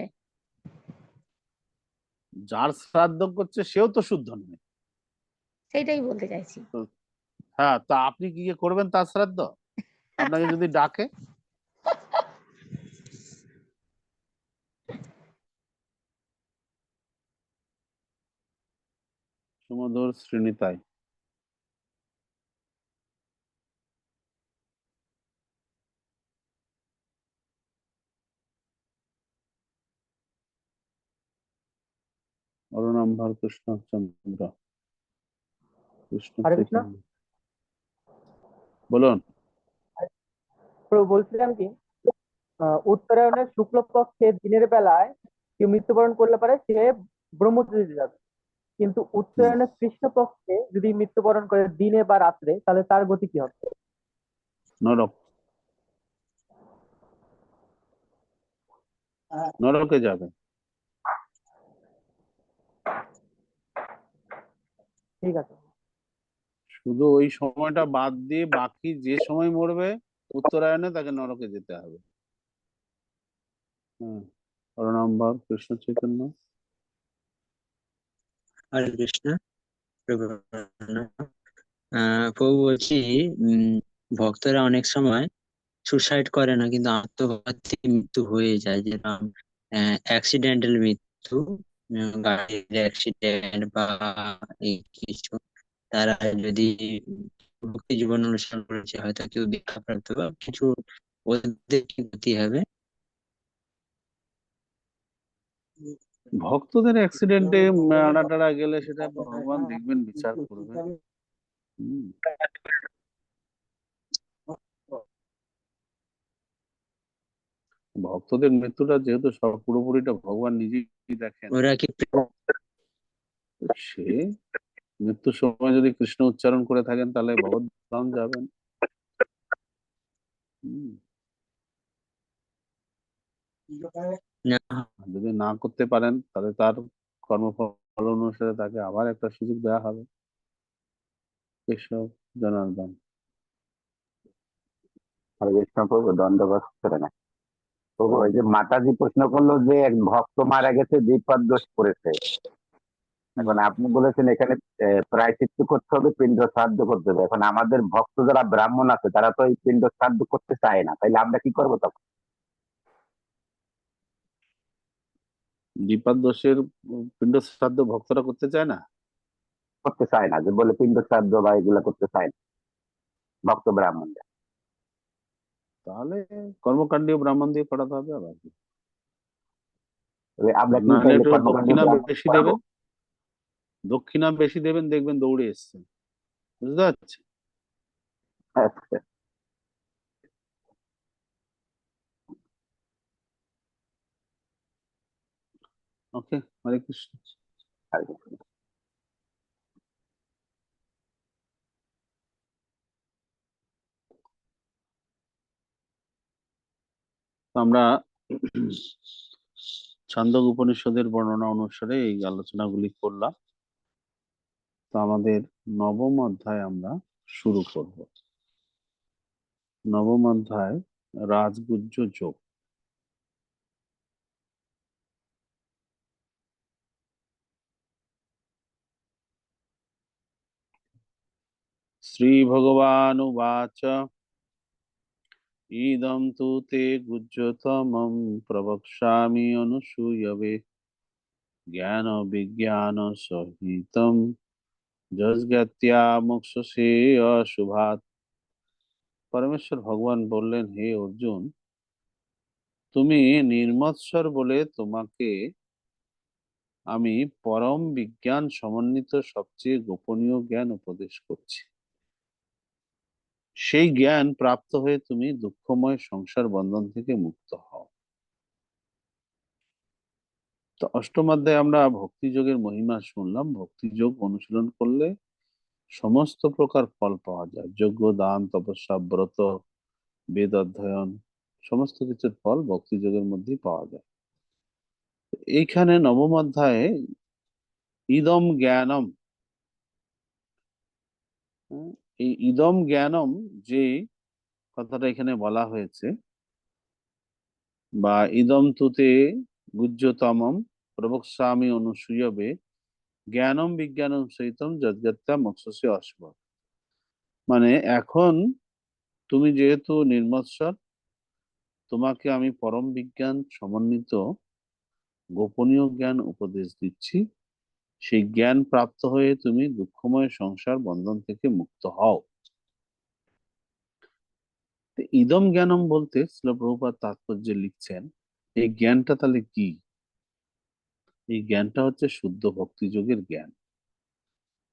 যার শ্রাদ্ধ করছে সেও তো শুদ্ধ নয়। সেইটাই বলতে চাইছি। তো হ্যাঁ, তা আপনি কি করবেন তার শ্রাদ্ধ? আপনাকে যদি ডাকে? সুমধুর শ্রীনিতাই। অরুণাম্বর কৃষ্ণচন্দ্র, কৃষ্ণ হরে কৃষ্ণ। চৈতন্য। বলুন। প্রভু বলছিলাম কি, উত্তরায়ণের শুক্লপক্ষে দিনের বেলায় কেউ মৃত্যুবরণ করলে পারে সে ব্রহ্মচর্যে যাবে, কিন্তু হুম, উত্তরায়ণের কৃষ্ণপক্ষে যদি মৃত্যুবরণ করে দিনে বা রাত্রে, তাহলে তার গতি কি হবে? নরক, নরকে যাবে। ঠিক আছে। শুধু ওই সময়টা বাদ দিয়ে বাকি যে সময় মরবে উত্তরায়ণে তাকে নরকে যেতে হবে। হ্যাঁ, অরুণাম্বর কৃষ্ণ চৈতন্য। হরে কৃষ্ণ। প্রভু প্রভু বলছি, ভক্তরা অনেক সময় সুসাইড করে না, কিন্তু আত্মঘাতী মৃত্যু হয়ে যায়, যেরকম অ্যাক্সিডেন্টাল মৃত্যু, গাড়ির অ্যাক্সিডেন্ট বা এই কিছু। তারা যদি ভক্তি জীবন অনুষ্ঠান করেছে, হয়তো কেউ দীক্ষাপ্রাপ্ত বা কিছু, ওদের কি গতি হবে? ভক্তদের অ্যাক্সিডেন্টে মারা টারা গেলে সেটা ভগবান দেখবেন, বিচার করবেন। হুম, ভক্তদের মৃত্যুটা যেহেতু সব পুরোপুরিটা ভগবান নিজেই দেখেন, ওরা কি সে মৃত্যুর সময় যদি কৃষ্ণ উচ্চারণ করে থাকেন তাহলে ভগবত ধাম যাবেন। হুম, না? যদি না করতে পারেন তাহলে তার কর্মফল অনুসারে তাকে আবার একটা সুযোগ দেওয়া হবে। এসব জনার্দন। হরে কৃষ্ণ প্রভু, দণ্ডবোধ করে না প্রভু। ওই যে মাতাজি প্রশ্ন করলো যে এক ভক্ত মারা গেছে, দ্বিপাদ দোষ করেছে, এখন আপনি বলেছেন এখানে প্রায়শ্চিত্ত করতে হবে, পিণ্ড শ্রাদ্ধ করতে হবে। এখন আমাদের ভক্ত যারা ব্রাহ্মণ আছে তারা তো এই পিণ্ড শ্রাদ্ধ করতে চায় না, তাইলে আমরা কি করবো তখন? দ্বিপাদ দোষের পিণ্ড শ্রাদ্ধ ভক্তরা করতে চায় না? করতে চায় না, যে বলে পিণ্ড শ্রাদ্ধ বা এগুলা করতে চায় না ভক্ত ব্রাহ্মণরা। তাহলে কর্মকাণ্ডীয় ব্রাহ্মণ দিয়ে করাতে হবে আবার কি। তাহলে আমরা কি নাহলে তাইলে একটু কর্মকাণ্ডীয় দক্ষিণা ব্রাহ্মণ বেশি করাবো? দেবেন, দক্ষিণা বেশি দেবেন, দেখবেন দৌড়ে এসছে। বুঝতে পারছি। আচ্ছা। ওকে, হরে কৃষ্ণ। হরে কৃষ্ণ। তো আমরা ছান্দোগ উপনিষদের বর্ণনা অনুসারে এই আলোচনাগুলি করলাম। তো আমাদের নবম অধ্যায় আমরা শুরু করব। নবম অধ্যায় রাজগুজ্জ যোগ। শ্রী ভগবানুবাচ ইদম তু তে গুজ্জতমম প্রবক্ষ্যামি অনুসূয়বে জ্ঞান বিজ্ঞান সহিতম যজ্ঞাত্য়া মোক্ষসে অশুভাৎ। পরমেশ্বর ভগবান বললেন, হে অর্জুন, তুমি নির্মৎসর বলে তোমাকে আমি পরম বিজ্ঞান সমন্বিত সবচেয়ে গোপনীয় জ্ঞান উপদেশ করছি। সেই জ্ঞান প্রাপ্ত হয়ে তুমি দুঃখময় সংসার বন্ধন থেকে মুক্ত হও। তো অষ্টম অধ্যায়ে আমরা ভক্তি যোগের মহিমা শুনলাম। ভক্তি যোগ অনুশীলন করলে সমস্ত প্রকার ফল পাওয়া যায়। যজ্ঞ, দান, তপস্যা, ব্রত, বেদ অধ্যয়ন, সমস্ত কিছুর ফল ভক্তি যোগের মধ্যেই পাওয়া যায়। এইখানে নবম অধ্যায়ে ইদম জ্ঞানম, এই ইদম জ্ঞানম যে কথাটা এখানে বলা হয়েছে, বা ইদম তুতে গুহ্যতমম প্রবক্ষ্যামি অনুসূয়বে জ্ঞানম বিজ্ঞানম সহিতম যদ্গত্যা মোক্ষস্য অশুভ। মানে এখন তুমি যেহেতু নির্মৎসর, তোমাকে আমি পরম বিজ্ঞান সমন্বিত গোপনীয় জ্ঞান উপদেশ দিচ্ছি। সেই জ্ঞান প্রাপ্ত হয়ে তুমি দুঃখময় সংসার বন্ধন থেকে মুক্ত হও। তো ইদম জ্ঞানম বলতে শ্রীল প্রভুপাদ তাৎপর্যে লিখছেন, এই জ্ঞানটা তাহলে কি? এই জ্ঞানটা হচ্ছে শুদ্ধ ভক্তিযোগের জ্ঞান।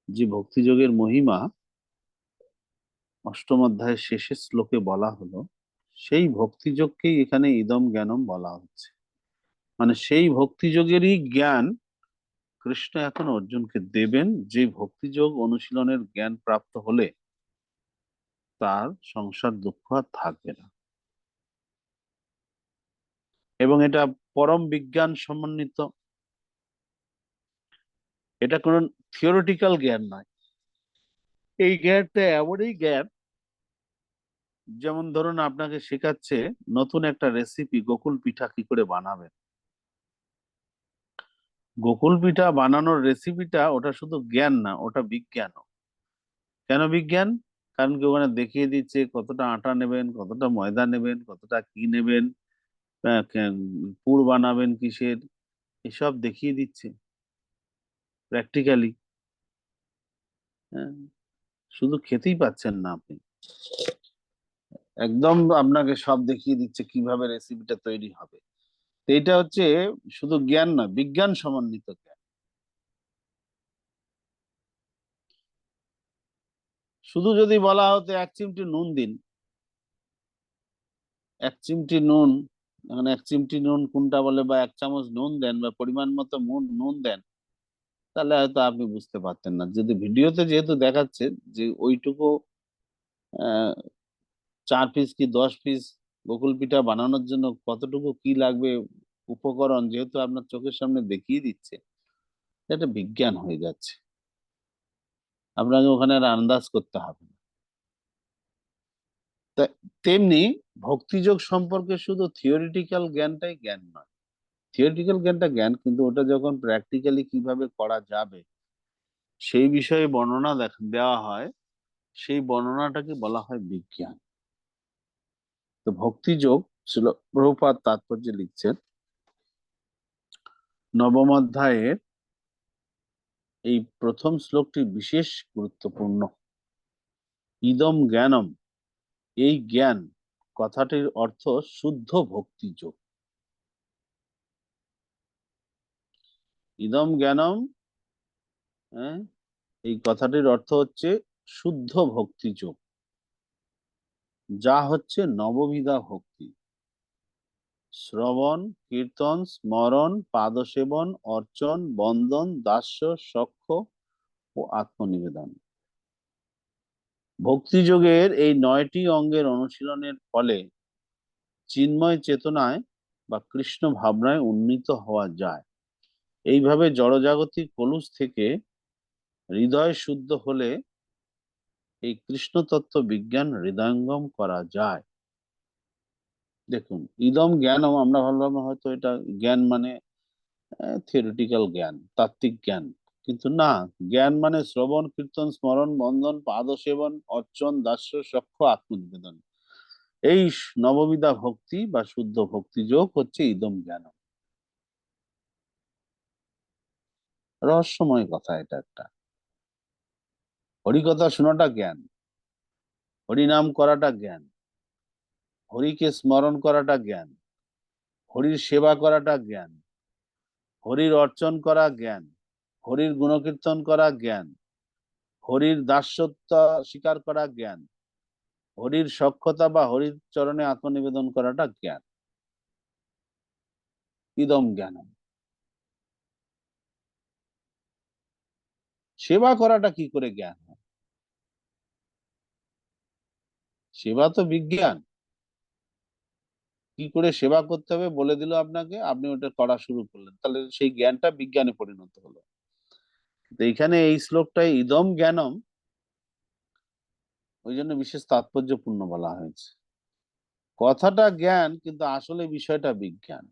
যে ভক্তিযোগের মহিমা অষ্টম অধ্যায়ের শেষের শ্লোকে বলা হলো, সেই ভক্তিযোগকেই এখানে ইদম জ্ঞানম বলা হচ্ছে। মানে সেই ভক্তিযোগেরই জ্ঞান কৃষ্ণ এখন অর্জুনকে দেবেন, যে ভক্তিযোগ অনুশীলনের জ্ঞান প্রাপ্ত হলে তার সংসার দুঃখ আর থাকবে না। এবং এটা পরম বিজ্ঞান সমন্বিত, এটা কোন থিওরিটিক্যাল জ্ঞান নয়। এই জ্ঞানটা এমনই জ্ঞান, যেমন ধরুন আপনাকে শেখাচ্ছে নতুন একটা রেসিপি, গোকুল পিঠা কি করে বানাবেন। গোকুল পিঠা বানানোর রেসিপিটা ওটা শুধু জ্ঞান না, ওটা বিজ্ঞান। কেন বিজ্ঞান? কারণ কি ওখানে দেখিয়ে দিচ্ছে কতটা আটা নেবেন, কতটা ময়দা নেবেন, কতটা কি নেবেন, পুর বানাবেন কিসের, এসব দেখিয়ে দিচ্ছে প্র্যাকটিক্যালি। শুধু খেতেই পাচ্ছেন না আপনি, একদম আপনাকে সব দেখিয়ে দিচ্ছে কিভাবে রেসিপিটা তৈরি হবে। তো এটা হচ্ছে শুধু জ্ঞান না, বিজ্ঞান সমন্বিত জ্ঞান। শুধু যদি বলা হতো 1 চিমটি নুন দিন, 1 চিমটি নুন, এখন 1 চিমটি নুন কোনটা বলে, বা 1 চামচ নুন দেন, বা পরিমাণ মতো নুন দেন, তাহলে হয়তো আপনি বুঝতে পারতেন না। যদি ভিডিওতে যেহেতু দেখাচ্ছে যে ওইটুকু 4 পিস কি 10 পিস গোকুল পিঠা বানানোর জন্য কতটুকু কি লাগবে উপকরণ, যেহেতু আপনার চোখের সামনে দেখিয়ে দিচ্ছে, এটা বিজ্ঞান হয়ে যাচ্ছে। আপনাকে ওখানে আর আন্দাজ করতে হবে না। তেমনি ভক্তিযোগ সম্পর্কে শুধু থিওরিটিক্যাল জ্ঞানটাই জ্ঞান নয়। থিওরিটিক্যাল জ্ঞানটা জ্ঞান, কিন্তু ওটা যখন প্র্যাকটিক্যালি কিভাবে করা যাবে সেই বিষয়ে বর্ণনা দেওয়া হয়, সেই বর্ণনাটাকে বলা হয় বিজ্ঞান। তো ভক্তিযোগ ছিল, প্রভুপাদ তাৎপর্যে লিখছেন, নবম অধ্যায়ের এই প্রথম শ্লোকটি বিশেষ গুরুত্বপূর্ণ। ইদম জ্ঞানম, এই জ্ঞান কথাটির অর্থ শুদ্ধ ভক্তিযোগ। ইদম জ্ঞানম, এই কথাটির অর্থ হচ্ছে শুদ্ধ ভক্তিযোগ, যা হচ্ছে নববিধা ভক্তি: শ্রবণ, কীর্তন, স্মরণ, পাদসেবন, অর্চন, বন্দন, দাস্য, সখ্য ও আত্মনিবেদন। ভক্তিযোগের এই 9টি অঙ্গের অনুশীলনের ফলে চিন্ময় চেতনায় বা কৃষ্ণ ভাবনায় উন্নীত হওয়া যায়। এইভাবে জড়জাগতিক কলুষ থেকে হৃদয় শুদ্ধ হলে এই কৃষ্ণ তত্ত্ব বিজ্ঞান হৃদয়ঙ্গম করা যায়। দেখুন, ইদম জ্ঞানম, আমরা ভাবলাম হয়তো এটা জ্ঞান মানে থিওরিটিক্যাল জ্ঞান, তাত্ত্বিক জ্ঞান, কিন্তু না। জ্ঞান মানে শ্রবণ, কীর্তন, স্মরণ, বন্দন, পাদ সেবন, অর্চন, দাস্য, সখ্য, আত্মনিবেদন। এই নববিধা ভক্তি বা শুদ্ধ ভক্তি যোগ হচ্ছে ইদম জ্ঞান। রহস্যময় কথা এটা একটা। হরিকথা শোনাটা জ্ঞান, হরিনাম করাটা জ্ঞান, হরিকে স্মরণ করাটা জ্ঞান, হরির সেবা করাটা জ্ঞান, হরির অর্চন করা জ্ঞান, হরির গুণকীর্তন করা জ্ঞান, হরির দাস্যত্ব স্বীকার করা জ্ঞান, হরির সখ্যতা বা হরির চরণে আত্মনিবেদন করাটা জ্ঞান, ইদম জ্ঞানম। সেবা করাটা কি করে জ্ঞান হয়? সেবা তো বিজ্ঞান। কি করে সেবা করতে হবে বলে দিল আপনাকে, আপনি ওটা করা শুরু করলেন, তাহলে সেই জ্ঞানটা বিজ্ঞানে পরিণত হলো। তো এইখানে এই শ্লোকটায় ইদম জ্ঞানম ওই জন্য বিশেষ তাৎপর্যপূর্ণ বলা হয়েছে। কথাটা জ্ঞান কিন্তু আসলে বিষয়টা বিজ্ঞান।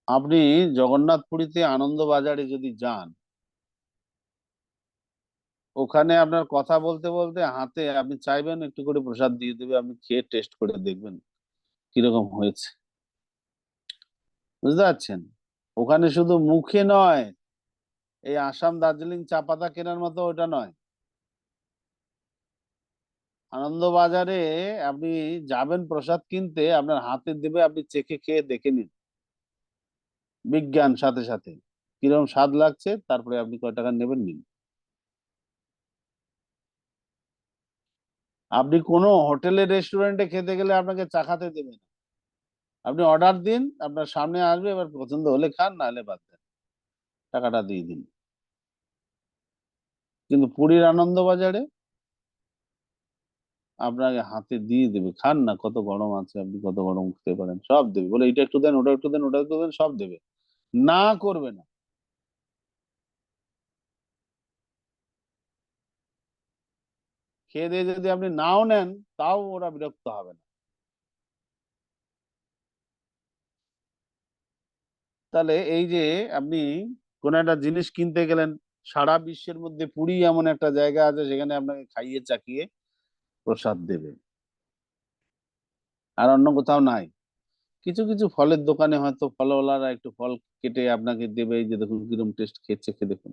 আপনি জগন্নাথপুরীতে আনন্দ বাজারে যদি যান, ওখানে আপনার কথা বলতে বলতে হাতে আপনি চাইবেন একটু করে প্রসাদ দিয়ে দেবে, আপনি খেয়ে টেস্ট করে দেখবেন কিরকম হয়েছে। বুঝতে পারছেন? ওখানে শুধু মুখে নয়, এই আসাম দার্জিলিং চা পাতা কেনার মতো ওটা নয়। আনন্দ বাজারে আপনি যাবেন প্রসাদ কিনতে, আপনার হাতে দেবে, আপনি চেখে খেয়ে দেখে নিন বিজ্ঞান সাথে সাথে কিরকম স্বাদ লাগছে, তারপরে আপনি কয় টাকা নেবেন নিন। আপনি কোনো হোটেলে রেস্টুরেন্টে খেতে গেলে আপনাকে চাখাতে দেবে না। আপনি অর্ডার দিন, আপনার সামনে আসবে, এবার পছন্দ হলে খান, না হলে বাদ দেন, টাকাটা দিয়ে দিন। কিন্তু পুরীর আনন্দ বাজারে আপনাকে হাতে দিয়ে দেবে, খান না, কত গরম আছে, আপনি কত গরম খেতে পারেন, সব দেবে, বলে এটা একটু দেন, ওটা একটু দেন, ওটা একটু দেন, সব দেবে, না করবে না। খেয়ে দিয়ে যদি আপনি নাও নেন, তাও ওরা বিরক্ত হবে না। তাহলে এই যে আপনি কোন একটা জিনিস কিনতে গেলেন, সারা বিশ্বের মধ্যে পুরী এমন একটা জায়গা আছে যেখানে আপনাকে খাইয়ে চাকিয়ে প্রসাদ দেবে, আর অন্য কোথাও নাই। কিছু কিছু ফলের দোকানে হয়তো ফলওয়ালারা একটু ফল কেটে আপনাকে দেবে, এই যে দেখুন কিরকম টেস্ট, খেয়ে খেয়ে দেখুন,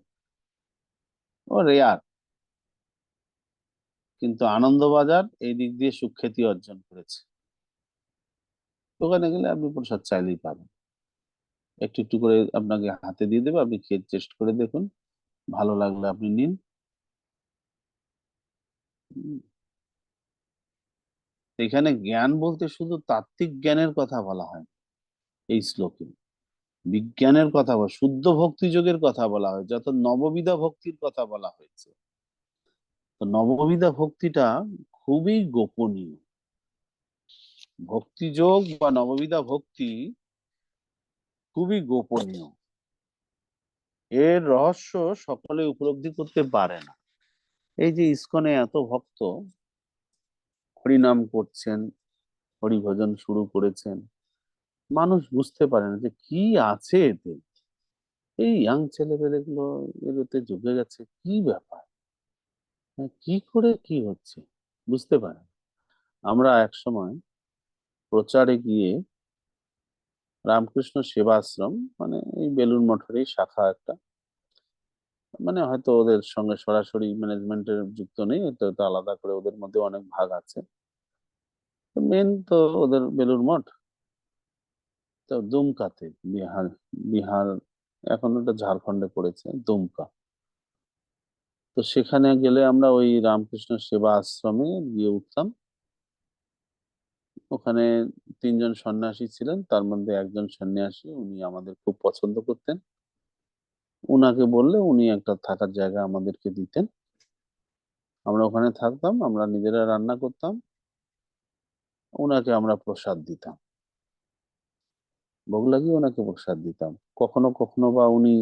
ও রেয়ার। কিন্তু আনন্দবাজার এই দিক দিয়ে সুখ্যাতি অর্জন করেছে। দোকানে গেলে আপনি প্রসাদ চাইলেই পাবেন, একটু একটু করে আপনাকে হাতে দিয়ে দেবে, আপনি খেয়ে টেস্ট করে দেখুন, ভালো লাগলে আপনি নিন। উম, এখানে জ্ঞান বলতে শুধু তাত্ত্বিক জ্ঞানের কথা বলা হয় এই শ্লোকে, বিজ্ঞানের কথা বলা, শুদ্ধ ভক্তি যোগের কথা বলা হয়, যত নববিধা ভক্তির কথা বলা হয়েছে। তো নববিধা ভক্তিটা খুবই গোপনীয়। ভক্তিযোগ বা নববিধা ভক্তি খুবই গোপনীয়, এর রহস্য সকলে উপলব্ধি করতে পারে না। এই যে ইসকনে এত ভক্ত হরিনাম করছেন, হরিভজন শুরু করেছেন, মানুষ বুঝতে পারে না যে কি আছে এতে। এই ইয়াং ছেলেপেলে গুলো এতে ঢুকে গেছে, কি ব্যাপার, হ্যাঁ, কি করে কি হচ্ছে বুঝতে পারে না। আমরা এক সময় প্রচারে গিয়ে রামকৃষ্ণ সেবাশ্রম, মানে এই বেলুড় মঠেরই শাখা একটা, মানে হয়তো ওদের সঙ্গে সরাসরি ম্যানেজমেন্টের যুক্ত নেই, এটা তো আলাদা করে, ওদের মধ্যে অনেক ভাগ আছে, মেন তো ওদের বেলুড় মঠ। তো দুমকাতে, বিহার, বিহার এখন ওটা ঝাড়খণ্ডে পড়েছে, দুমকা। তো সেখানে গেলে আমরা ওই রামকৃষ্ণ সেবা আশ্রমে গিয়ে উঠতাম। ওখানে তিনজন সন্ন্যাসী ছিলেন, তার মধ্যে একজন সন্ন্যাসী উনি আমাদের খুব পছন্দ করতেন। উনাকে বললে উনি একটা থাকার জায়গা আমাদেরকে দিতেন, আমরা ওখানে থাকতাম, আমরা নিজেরা রান্না করতাম, ওনাকে আমরা প্রসাদ দিতাম, ভোগ লাগিয়ে ওনাকে প্রসাদ দিতাম। কখনো কখনো বা উনি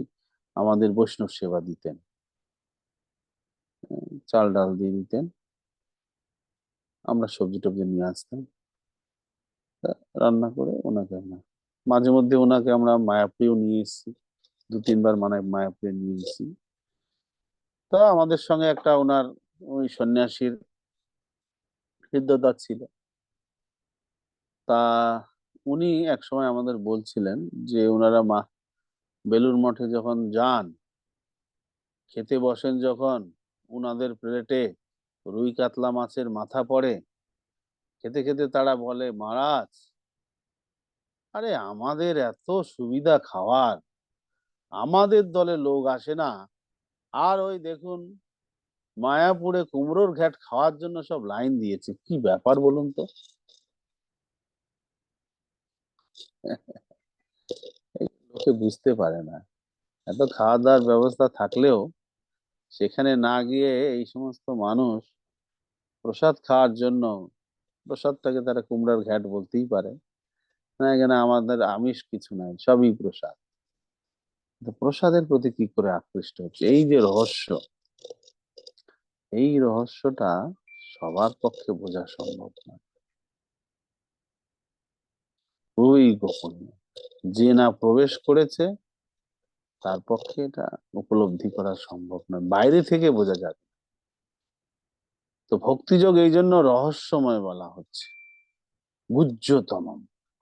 আমাদের বৈষ্ণব সেবা দিতেন, চাল ডাল দিয়ে দিতেন, আমরা সবজি টবজি নিয়ে আসতাম, তা রান্না করে ওনাকে আমরা, মাঝে মধ্যে ওনাকে আমরা মায়াপুরেও নিয়ে এসেছি, দু তিনবার মানে মায়াপুরে নিয়ে এসেছি। তা আমাদের সঙ্গে একটা ওনার ওই সন্ন্যাসীর হৃদ্যতা ছিল। তা উনি একসময় আমাদের বলছিলেন যে ওনারা বেলুড় মঠে যখন যান, খেতে বসেন যখন, উনাদের প্লেটে রুই কাতলা মাছের মাথা পড়ে, খেতে খেতে তারা বলে, মহারাজ, আরে আমাদের এত সুবিধা খাওয়ার, আমাদের দলে লোক আসে না, আর ওই দেখুন মায়াপুরে কুমড়োর ঘ্যাট খাওয়ার জন্য সব লাইন দিয়েছে। কি ব্যাপার বলুন তো? লোকে বুঝতে পারে না, এত খাওয়া দাওয়ার ব্যবস্থা থাকলেও সেখানে না গিয়ে এই সমস্ত মানুষ প্রসাদ খাওয়ার জন্য, প্রসাদটাকে তারা কুমড়ার ঘ্যাট বলতেই পারে না, এখানে আমাদের আমিষ কিছু নাই, সবই প্রসাদ। তো প্রসাদের প্রতি কি করে আকৃষ্ট হচ্ছে, এই যে রহস্য, এই রহস্যটা সবার পক্ষে বোঝা সম্ভব না, খুবই গোপনীয়। যে না প্রবেশ করেছে তার পক্ষে এটা উপলব্ধি করা সম্ভব নয়, বাইরে থেকে বোঝা যাবে। তো ভক্তিযোগ এই জন্য রহস্যময় বলা হচ্ছে, গুহ্যতম,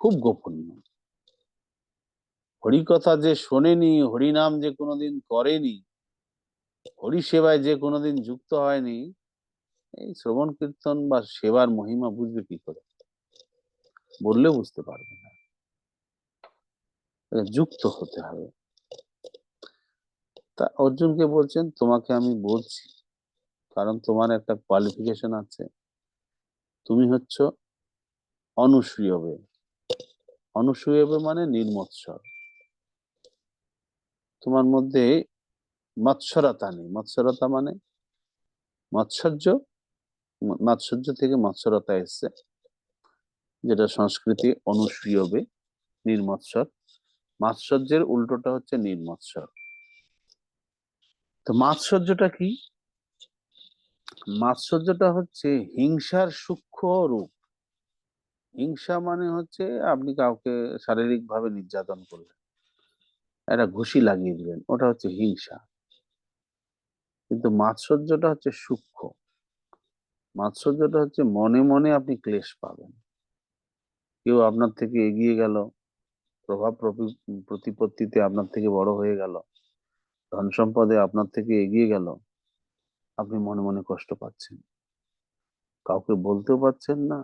খুব গোপনীয়। হরিকথা যে শোনেনি, হরিনাম যে কোনোদিন করেনি, হরি সেবায় যে কোনোদিন যুক্ত হয়নি, এই শ্রবণ কীর্তন বা সেবার মহিমা বুঝবে কি করে? বললেও বুঝতে পারবে না, এটা যুক্ত হতে হবে। তা অর্জুনকে বলছেন তোমাকে আমি বলছি, কারণ তোমার একটা কোয়ালিফিকেশন আছে, তুমি হচ্ছ অনুসূয়বে। অনুসূয়বে মানে নির্মৎসর, তোমার মধ্যে মৎসরতা নেই। মৎসরতা মানে মাৎসর্য, মাৎসর্য থেকে মৎসরতা এসছে, যেটা সংস্কৃতি অনুসূয়বে, নির্মৎসর। মাৎসর্যের উল্টোটা হচ্ছে নির্মৎসর। তো মাৎসর্যটা কি? মাৎসর্যটা হচ্ছে হিংসার সূক্ষ্ম রূপ। হিংসা মানে হচ্ছে আপনি কাউকে শারীরিক ভাবে নির্যাতন করলেন, একটা ঘুষি লাগিয়ে দিলেন, ওটা হচ্ছে হিংসা। কিন্তু মাৎসর্যটা হচ্ছে সূক্ষ্ম। মাৎসর্যটা হচ্ছে মনে মনে আপনি ক্লেশ পাবেন। কেউ আপনার থেকে এগিয়ে গেল, প্রতিপত্তিতে আপনার থেকে বড় হয়ে গেল, ধন সম্পদে আপনার থেকে এগিয়ে গেল, আপনি মনে মনে কষ্ট পাচ্ছেন, কাউকে বলতেও পারছেন না,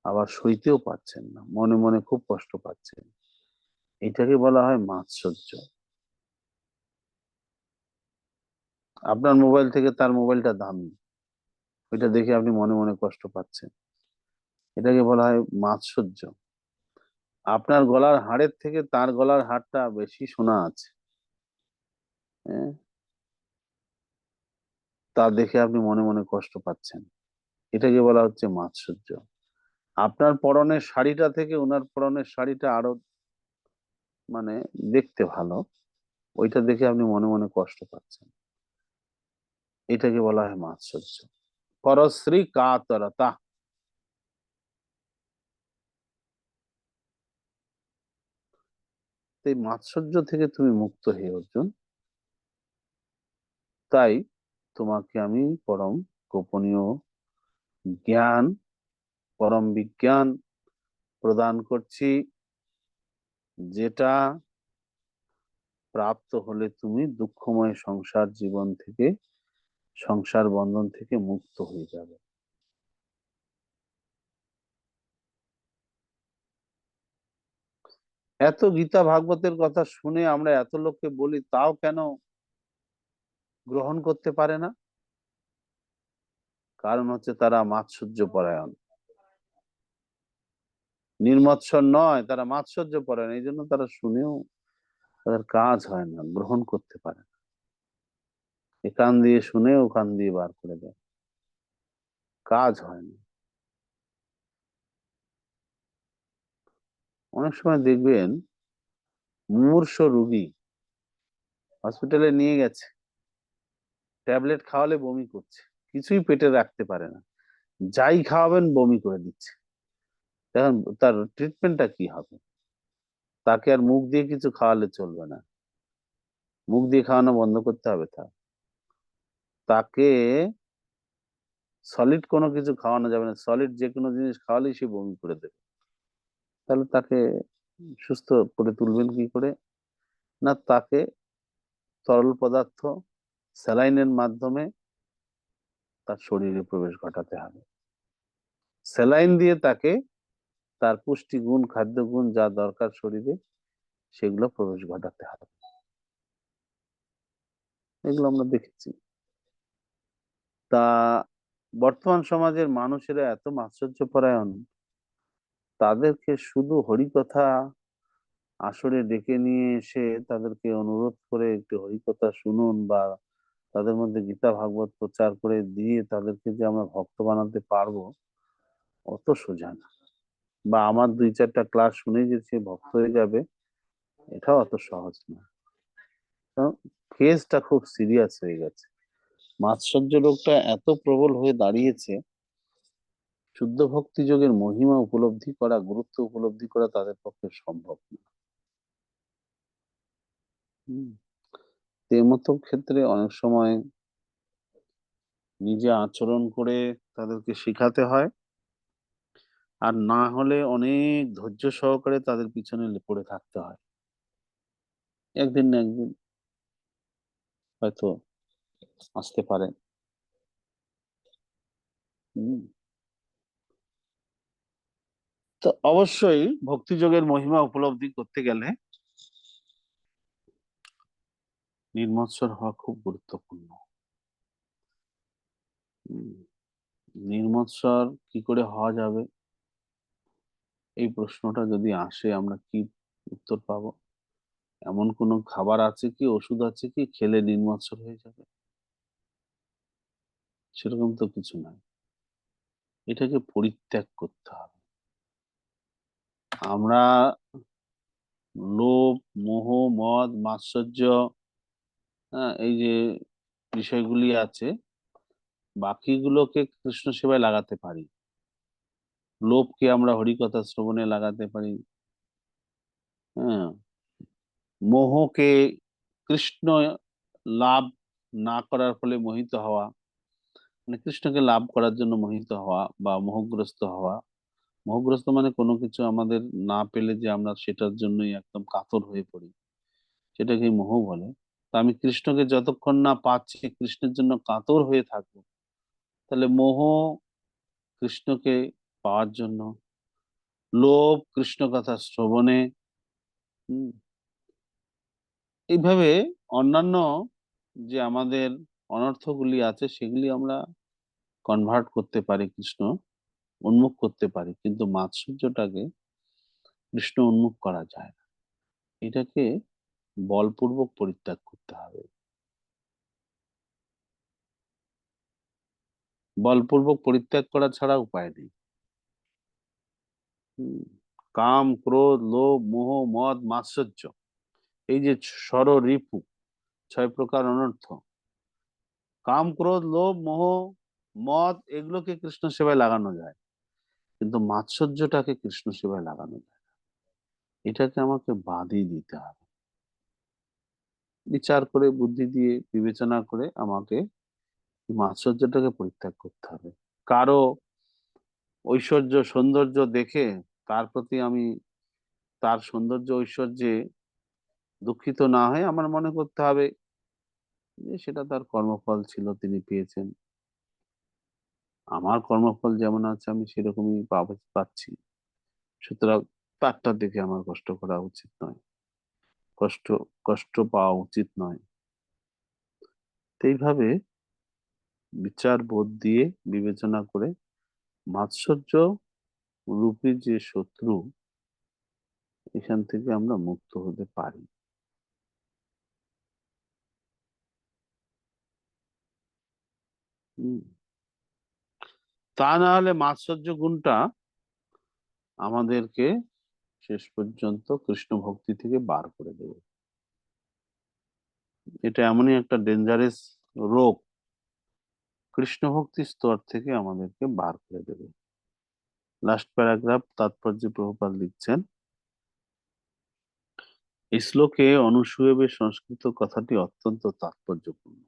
আবার সইতেও পারছেন না, মনে মনে খুব কষ্ট পাচ্ছেন। এটাকে বলা হয় মাৎসর্য। আপনার মোবাইল থেকে তার মোবাইলটা দামি, ওইটা দেখে আপনি মনে মনে কষ্ট পাচ্ছেন, এটাকে বলা হয় মাৎসর্য। আপনার গলার হাড়ের থেকে তার গলার হাড়টা বেশি সোনা আছে, হ্যাঁ, তা দেখে আপনি মনে মনে কষ্ট পাচ্ছেন, এটাকে বলা হচ্ছে মাৎসর্য। আপনার পরনের শাড়িটা থেকে ওনার পরনের শাড়িটা আরো মানে দেখতে ভালো, ওইটা দেখে আপনি মনে মনে কষ্ট পাচ্ছেন, এটাকে বলা হয় মাৎসর্য। পরশ্রী কাতরতা। এই মাৎসর্য থেকে তুমি মুক্ত হয়ে অর্জুন, তাই তোমাকে আমি পরম গোপনীয় জ্ঞান, পরম বিজ্ঞান প্রদান করছি, যেটা প্রাপ্ত হলে তুমি দুঃখময় সংসার জীবন থেকে, সংসার বন্ধন থেকে মুক্ত হয়ে যাবে। এত গীতা ভাগবতের কথা শুনে আমরা এত লোককে বলি, তাও কেন গ্রহণ করতে পারে না? কারণ হচ্ছে তারা মাৎসর্য পরায়ণ, নির্মৎসর নয়, তারা মাৎসর্য পরায়ণ। এই জন্য তারা শুনেও তাদের কাজ হয় না, গ্রহণ করতে পারে না। এ কান দিয়ে শুনে ও কান দিয়ে বার করে দেয়, কাজ হয় না। অনেক সময় দেখবেন মুমূর্ষ রোগী হসপিটালে নিয়ে গেছে, ট্যাবলেট খাওয়ালে বমি করছে, কিছুই পেটে রাখতে পারে না, যাই খাওয়াবেন বমি করে দিচ্ছে। এখন তার ট্রিটমেন্টটা কি হবে? তাকে আর মুখ দিয়ে কিছু খাওয়ালে চলবে না, মুখ দিয়ে খাওয়ানো বন্ধ করতে হবে। তাকে সলিড কোনো কিছু খাওয়ানো যাবে না, সলিড যে কোনো জিনিস খাওয়ালেই সে বমি করে দেবে। তাহলে তাকে সুস্থ করে তুলবেন কি করে? না, তাকে তরল পদার্থ স্যালাইনের মাধ্যমে তার শরীরে প্রবেশ ঘটাতে হবে। স্যালাইন দিয়ে তাকে তার পুষ্টিগুণ, খাদ্যগুণ যা দরকার শরীরে, সেগুলো প্রবেশ ঘটাতে হবে। এগুলো আমরা দেখেছি। তা বর্তমান সমাজের মানুষেরা এত মাৎসর্য পরায়ণ, তাদেরকে শুধু হরিকথা আসরে ডেকে নিয়ে এসে তাদেরকে অনুরোধ করে একটু হরিকথা শুনুন, বা তাদের মধ্যে গীতা ভাগবত প্রচার করে দিয়ে তাদেরকে যে আমরা ভক্ত বানাতে পারবো, অত সোজা না। বা আমার 2-4টা ক্লাস শুনে যে সে ভক্ত হয়ে যাবে, এটাও অত সহজ না। কেসটা খুব সিরিয়াস হয়ে গেছে। মাৎসর্য রোগটা এত প্রবল হয়ে দাঁড়িয়েছে, শুদ্ধ ভক্তি যোগের মহিমা উপলব্ধি করা, গুরুত্ব উপলব্ধি করা তাদের পক্ষে সম্ভব না। হম এর মতো ক্ষেত্রে অনেক সময় নিজে আচরণ করে তাদেরকে শেখাতে হয়, আর না হলে অনেক ধৈর্য সহকারে তাদের পিছনে পড়ে থাকতে হয়। একদিন না একদিন হয়তো আসতে পারে। হম তো অবশ্যই ভক্তিযোগের মহিমা উপলব্ধি করতে গেলে নির্মৎসর হওয়া খুব গুরুত্বপূর্ণ। হম নির্মৎসর কি করে হওয়া যাবে, এই প্রশ্নটা যদি আসে আমরা কি উত্তর পাবো? এমন কোনো খাবার আছে কি, ওষুধ আছে কি খেলে নির্মৎসর হয়ে যাবে? সেরকম তো কিছু নাই। এটাকে পরিত্যাগ করতে হবে। আমরা লোভ, মোহ, মদ, মাৎসর্য, হ্যাঁ, এই যে বিষয়গুলি আছে, বাকিগুলোকে কৃষ্ণ সেবায় লাগাতে পারি। লোভকে আমরা হরিকথা শ্রবণে লাগাতে পারি। হ্যাঁ, মোহকে কৃষ্ণ লাভ না করার ফলে মোহিত হওয়া, মানে কৃষ্ণকে লাভ করার জন্য মোহিত হওয়া বা মোহগ্রস্ত হওয়া। মোহগ্রস্ত মানে কোনো কিছু আমাদের না পেলে যে আমরা সেটার জন্যই একদম কাতর হয়ে পড়ি, সেটাকে মোহ বলে। তা আমি কৃষ্ণকে যতক্ষণ না পাচ্ছি, কৃষ্ণের জন্য কাতর হয়ে থাকবো, তাহলে মোহ কৃষ্ণকে পাওয়ার জন্য, লোভ কৃষ্ণ কথা শ্রবণে। হম এইভাবে অন্যান্য যে আমাদের অনর্থগুলি আছে সেগুলি আমরা কনভার্ট করতে পারি, কৃষ্ণ উন্মুখ করতে পারি, কিন্তু মাৎসর্যটাকে কৃষ্ণ উন্মুখ করা যায় না। এটাকে বলপূর্বক পরিত্যাগ করতে হবে। বলপূর্বক পরিত্যাগ করা ছাড়া উপায় নেই। হম কাম, ক্রোধ, লোভ, মোহ, মদ, মাৎসর্য, এই যে ষড়রিপু, 6 প্রকার অনর্থ, কাম, ক্রোধ, লোভ, মোহ, মদ, এগুলোকে কৃষ্ণ সেবায় লাগানো যায়, কিন্তু মাৎসর্যটাকে কৃষ্ণ সেবায় লাগানো যায় না। এটাকে আমাকে বাদই দিতে হবে। বিচার করে, বুদ্ধি দিয়ে বিবেচনা করে আমাকে মাৎসর্যটাকে পরিত্যাগ করতে হবে। কারো ঐশ্বর্য সৌন্দর্য দেখে তার প্রতি আমি, তার সৌন্দর্য ঐশ্বর্যে দুঃখিত না হয়ে আমার মনে করতে হবে যে সেটা তার কর্মফল ছিল, তিনি পেয়েছেন। আমার কর্মফল যেমন আছে আমি সেরকমই পাচ্ছি, সুতরাং তারটা দেখে আমার কষ্ট করা উচিত নয়, কষ্ট কষ্ট পাওয়া উচিত নয়। তো এইভাবে বিচার বোধ দিয়ে বিবেচনা করে মাৎসর্য রূপী যে শত্রু, এখান থেকে আমরা মুক্ত হতে পারি। হম তা না হলে মাৎসর্য গুণটা আমাদেরকে শেষ পর্যন্ত কৃষ্ণ ভক্তি থেকে বার করে দেবে। এটা এমনই একটা ডেঞ্জারাস রোগ, কৃষ্ণ ভক্তির স্তর থেকে আমাদেরকে বার করে দেবে। লাস্ট প্যারাগ্রাফ তাৎপর্যে প্রভুপাদ লিখছেন, এই শ্লোকে অনুসূয়বে সংস্কৃত কথাটি অত্যন্ত তাৎপর্যপূর্ণ।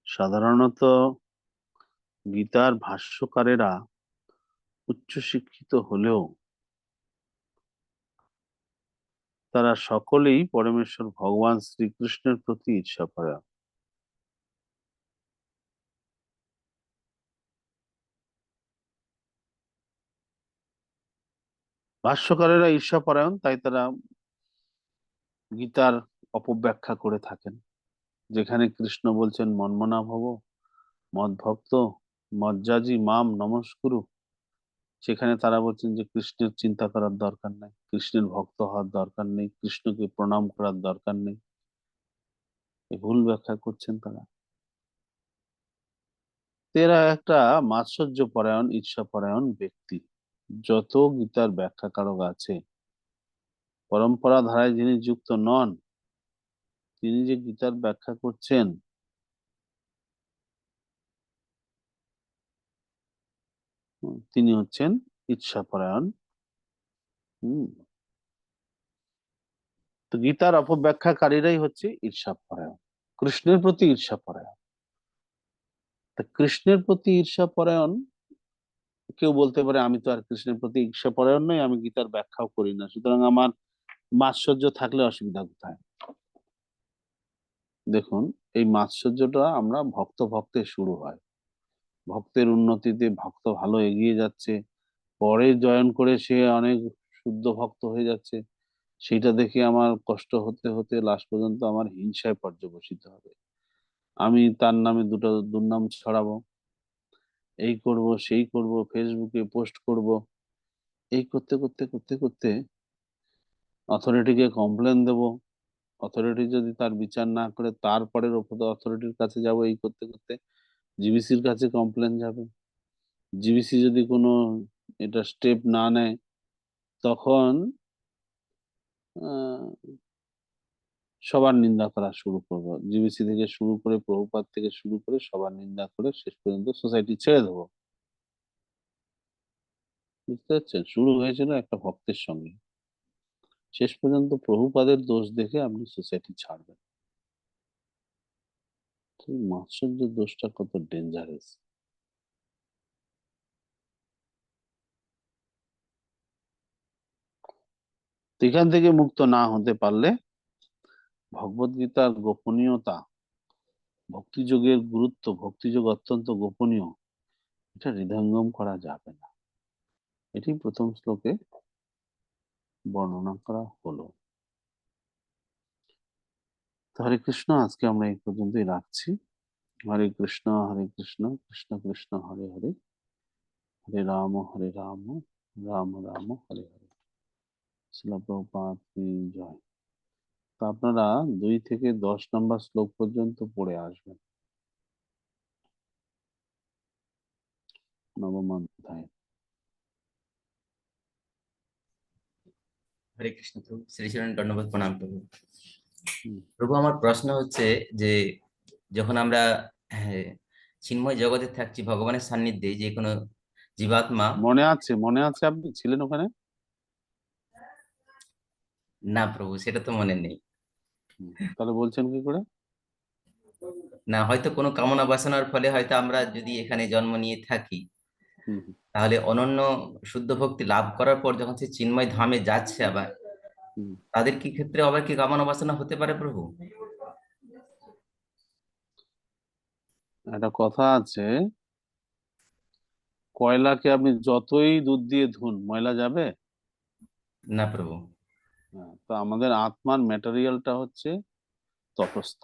সাধারণত গীতার ভাষ্যকারেরা উচ্চশিক্ষিত হলেও তারা সকলেই পরমেশ্বর ভগবান শ্রীকৃষ্ণের প্রতি ঈর্ষাপরায়ণ। ভাষ্যকারেরা ঈর্ষাপরায়ণ, তাই তারা গীতার অপব্যাখ্যা করে থাকেন, যেখানে কৃষ্ণ বলছেন মন্মনা ভব মদ ভক্ত মজ্জাজি মাম নমস্কুরু, সেখানে তারা বলছেন যে কৃষ্ণের চিন্তা করার দরকার নেই, কৃষ্ণের ভক্ত হওয়ার দরকার নেই, কৃষ্ণকে প্রণাম করার দরকার নেই। এই ভুল ব্যাখ্যা করছেন তারা। এরা একটা মাৎসর্য পরায়ণ ঈর্ষা পরায়ণ ব্যক্তি। যত গীতার ব্যাখ্যাকারক আছে, পরম্পরা ধারায় যিনি যুক্ত নন, তিনি যে গীতার ব্যাখ্যা করছেন, তিনি হচ্ছেন ঈর্ষাপরায়ণ। তো গীতার অপব্যাখ্যাকারীরাই হচ্ছে ঈর্ষাপরায়ণ, কৃষ্ণের প্রতি ঈর্ষাপরায়ণ। তা কৃষ্ণের প্রতি ঈর্ষাপরায়ণ কেউ বলতে পারে আমি তো আর কৃষ্ণের প্রতি ঈর্ষাপরায়ণ নই, আমি গীতার ব্যাখ্যাও করি না, সুতরাং আমার মাৎসর্য থাকলে অসুবিধা কোথায়? দেখুন, এই মাৎসর্যটা আমরা ভক্ত ভক্তে শুরু হয়, ভক্তের উন্নতিতে ভক্ত ভালো এগিয়ে যাচ্ছে, পরে জয়েন করে সে অনেক শুদ্ধ ভক্ত হয়ে যাচ্ছে, সেইটা দেখে আমার কষ্ট হতে হতে লাস্ট পর্যন্ত আমার হিংসায় পর্যবসিত হবে। আমি তার নামে দুটো দুর্নাম ছড়াবো, এই করব সেই করব, ফেসবুকে পোস্ট করব, এই করতে করতে করতে করতে অথরিটিকে কমপ্লেন দেব, অথরিটি যদি তার বিচার না করে তারপরের অথরিটির কাছে যাব, এই করতে করতে জিবিসির কাছে কমপ্লেন যাবে, জিবিসি যদি কোনো এটা স্টেপ না নেয়, তখন সবার নিন্দা করা শুরু করবো, জিবিসি থেকে শুরু করে প্রভুপাদ থেকে শুরু করে সবার নিন্দা করে শেষ পর্যন্ত সোসাইটি ছেড়ে দেবো। বুঝতে পারছেন? শুরু হয়েছিল একটা ভক্তের সঙ্গে, শেষ পর্যন্ত প্রভুপাদের দোষ দেখে আপনি সোসাইটি ছাড়বেন। মাৎসর্যের দোষটা কত ডেঞ্জারাস। এখান থেকে মুক্ত না হতে পারলে ভগবদ্গীতার গোপনীয়তা, ভক্তিযোগের গুরুত্ব, ভক্তিযোগ অত্যন্ত গোপনীয়, এটা হৃদয়ঙ্গম করা যাবে না। এটি প্রথম শ্লোকে বর্ণনা করা হলো। হরে কৃষ্ণ, আজকে আমরা এই পর্যন্তই রাখছি। হরে কৃষ্ণ কৃষ্ণ কৃষ্ণ হরে হরে, হরে রাম রাম রাম হরে হরে। শ্রীল প্রভুপাদ কি জয়। তো আপনারা 2 থেকে 10 নম্বর শ্লোক পর্যন্ত পড়ে আসবেন নবম অধ্যায়। হরে কৃষ্ণ প্রভু, শ্রীচরণ ধন্যবাদ, প্রণাম প্রভু। প্রভু, আমার প্রশ্ন হচ্ছে যে যখন আমরা চিন্ময় জগতে থাকছি ভগবানের সান্নিধ্যে, যে কোনো জীবাত্মা, মনে আছে আপনি ছিলেন ওখানে? না প্রভু, সেটা তো মনে নেই। তাহলে বলছেন কি করে? না, হয়তো কোনো কামনা বাসনার ফলে হয়তো আমরা যদি এখানে জন্ম নিয়ে থাকি, তাহলে অনন্য শুদ্ধ ভক্তি লাভ করার পর যখন সে চিন্ময় ধামে যাচ্ছে, আবার তাদের কি ক্ষেত্রে আবার কি কামনা বাসনা হতে পারে প্রভু? একটা কথা আছে, কয়লাকে আপনি যতই দুধ দিয়ে ধুন ময়লা যাবে না প্রভু। তো আমাদের আত্মার ম্যাটেরিয়ালটা হচ্ছে তটস্থ,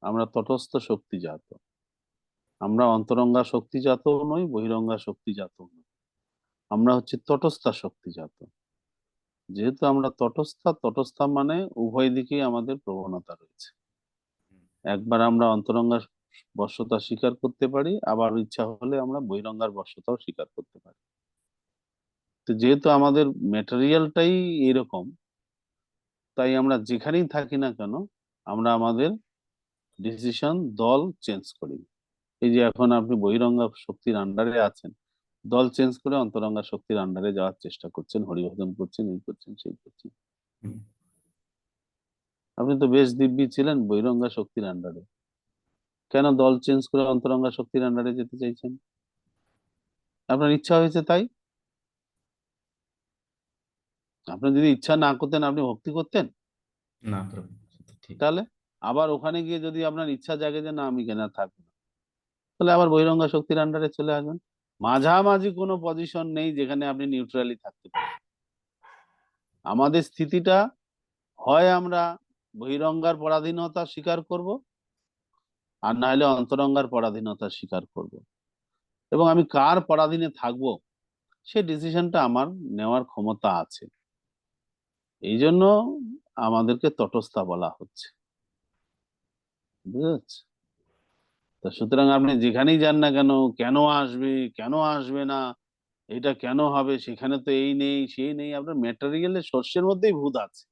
আমরা তটস্থ শক্তিজাত, আমরা অন্তরঙ্গা শক্তিজাত নই, বহিরঙ্গা শক্তিজাত নই, আমরা হচ্ছে তটস্থা শক্তিজাত। যেহেতু আমরা তটস্থা মানে উভয় দিকেই আমাদের প্রবণতা রয়েছে। একবার আমরা অন্তরঙ্গার বশ্যতা স্বীকার করতে পারি, আবার ইচ্ছা হলে আমরা বহিরঙ্গার বশ্যতাও স্বীকার করতে পারি। তো যেহেতু আমাদের ম্যাটেরিয়ালটাই এরকম, তাই আমরা যেখানেই থাকি না কেন আমরা আমাদের ডিসিশন দল চেঞ্জ করি। এই যে এখন আপনি বহিরঙ্গা শক্তির আন্ডারে আছেন, দল চেঞ্জ করে অন্তরঙ্গা শক্তির আন্ডারে যাওয়ার চেষ্টা করছেন, হরিভজন করছেন, এই করছেন সেই করছেন। আপনি তো বেশ দিব্যি ছিলেন বহিরঙ্গা শক্তির আন্ডারে, কেন দল চেঞ্জ করে অন্তরঙ্গা শক্তির আন্ডারে যেতে চাইছেন? আপনার ইচ্ছা হয়েছে তাই। আপনি যদি ইচ্ছা না করতেন আপনি ভক্তি করতেন না প্রভু। তাহলে আবার ওখানে গিয়ে যদি আপনার ইচ্ছা জাগে যে না আমি কেন থাকবো না, তাহলে আবার বহিরঙ্গা শক্তির আন্ডারে চলে আসবেন। মাঝামাঝি কোনো পজিশন নেই যেখানে আপনি নিউট্রালি থাকতে পারেন। আমাদের স্থিতিটা হয় আমরা বহিরঙ্গার পরাধীনতা স্বীকার করব, আর না হলে অন্তরঙ্গার পরাধীনতা স্বীকার করব। এবং আমি কার পরাধীনে থাকবো সে ডিসিশনটা আমার নেওয়ার ক্ষমতা আছে। এই জন্য আমাদেরকে তটস্থা বলা হচ্ছে, বুঝতে পারছি? তো সুতরাং আপনি যেখানেই যান না কেন, কেন আসবে কেন আসবে না, এটা কেন হবে, সেখানে তো এই নেই সেই নেই, আপনার ম্যাটেরিয়ালের সোর্সের মধ্যেই ভূত আছে।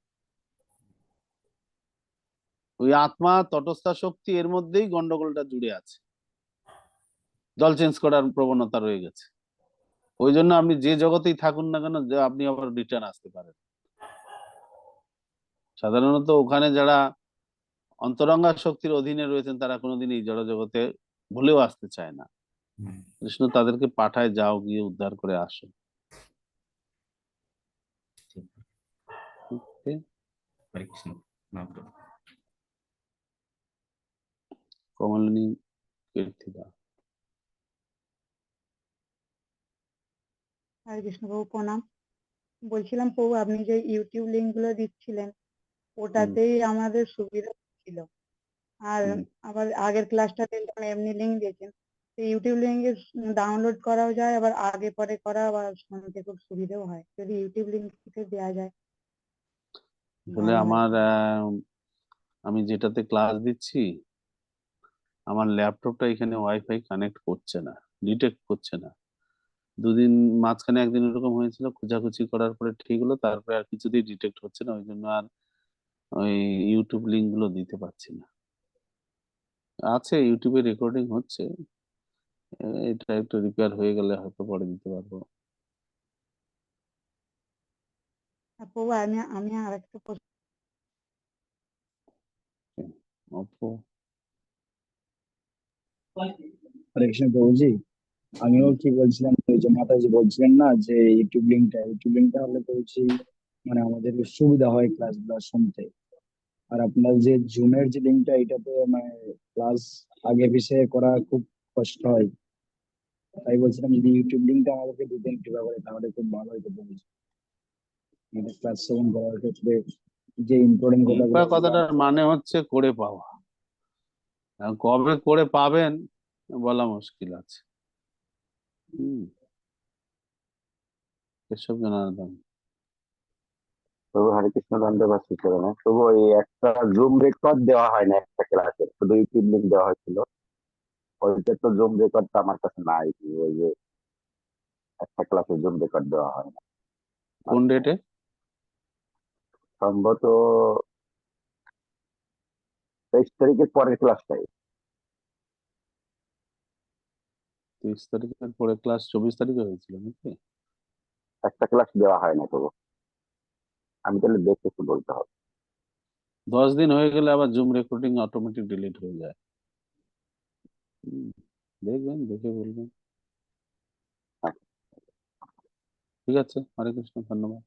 ওই আত্মা তটস্থা শক্তি এর মধ্যেই গন্ডগোলটা জুড়ে আছে, দল চেঞ্জ করার প্রবণতা রয়ে গেছে। ওই জন্য আপনি যে জগতেই থাকুন না কেন, যে আপনি আবার রিটার্ন আসতে পারেন। সাধারণত ওখানে যারা অন্তরঙ্গা শক্তির অধীনে রয়েছেন তারা কোনোদিন এই জড় জগতে ভুলেও আসতে চায় না। কৃষ্ণ তাদেরকে পাঠায়, যাও গিয়ে উদ্ধার করে আসো। ওকে, হরে কৃষ্ণ মহাপ্রভু। কমলিনী কীর্তিদা। হরে কৃষ্ণ প্রভু প্রণাম। বলছিলাম প্রভু আপনি যে ইউটিউব লিংক গুলো দিচ্ছিলেন ওটাতেই আমাদের সুবিধা ছিল, আর আবার আগের ক্লাসটা দেখলাম এমনি লিংক দিয়েছেন, তো ইউটিউব লিংক ডাউনলোড করাও যায়, আবার আগে পরে করা, আবার শুনতে খুব সুবিধাও হয়। যদি ইউটিউব লিংক থেকে দেওয়া যায় আসলে ভালো হয়। আমি যেটাতে ক্লাস দিচ্ছি, আমার ল্যাপটপটা এখানে ওয়াইফাই কানেক্ট করছে না, ডিটেক্ট করছে না। দুদিন মাঝখানে একদিন এরকম হয়েছিল, খোঁজাখুঁজি করার পরে ঠিক হলো, তারপরে আর কিছুতেই ডিটেক্ট হচ্ছে না। ওই জন্য আর ওই ইউটিউব লিংক গুলো দিতে পারছি না। আছে, ইউটিউবে রেকর্ডিং হচ্ছে, এটা একটু রিপেয়ার হয়ে গেলে হয়তো পরে দিতে পারবো। আর প্রভু আমি আর একটা প্রশ্ন, ওপো। হরে কৃষ্ণ প্রভুজি, আমিও কি বলছিলাম, ওই যে মাতাজি বলছিলেন না যে ইউটিউব লিঙ্কটা হলে বলছি মানে আমাদের সুবিধা হয় ক্লাস গুলো শুনতে। আর আপনার যে জুমের যে লিঙ্কটা, এটাতে মানে ক্লাস আগে পিছিয়ে করা খুব কষ্ট হয়। তাই বলছিলাম যদি ইউটিউব লিঙ্কটা আমাদেরকে দিতেন কৃপা করে তাহলে খুব ভালো হতো বলছি। এটা ক্লাস 7 করার ক্ষেত্রে যে ইম্পর্টেন্ট কথাগুলো কথাটার মানে হচ্ছে করে পাওয়া। এখন কবে করে পাবেন বলা মুশকিল আছে। কেশব জনার্দন। প্রভু হরে কৃষ্ণ ধন্যবাদ শিক্ষা। তবু ওই একটা জুম রেকর্ড দেওয়া হয় না একটা ক্লাসে, শুধু ইউটিউব লিঙ্ক দেওয়া হয়েছিল। ওইটা তো জুম রেকর্ডটা আমার কাছে নাই, ওই যে একটা ক্লাসে জুম রেকর্ড দেওয়া হয় না। কোন ডেটে? সম্ভবত 23 তারিখের পরের ক্লাসটাই। 23 তারিখের পরে ক্লাস 24 তারিখে হয়েছিল নাকি? একটা ক্লাস দেওয়া হয় না তবু। আমি তাহলে দেখে একটু বলতে হবে। 10 দিন হয়ে গেলে আবার জুম রেকর্ডিং অটোমেটিক ডিলিট হয়ে যায়। দেখবেন, দেখে বলবেন। ঠিক আছে, হরে কৃষ্ণ, ধন্যবাদ।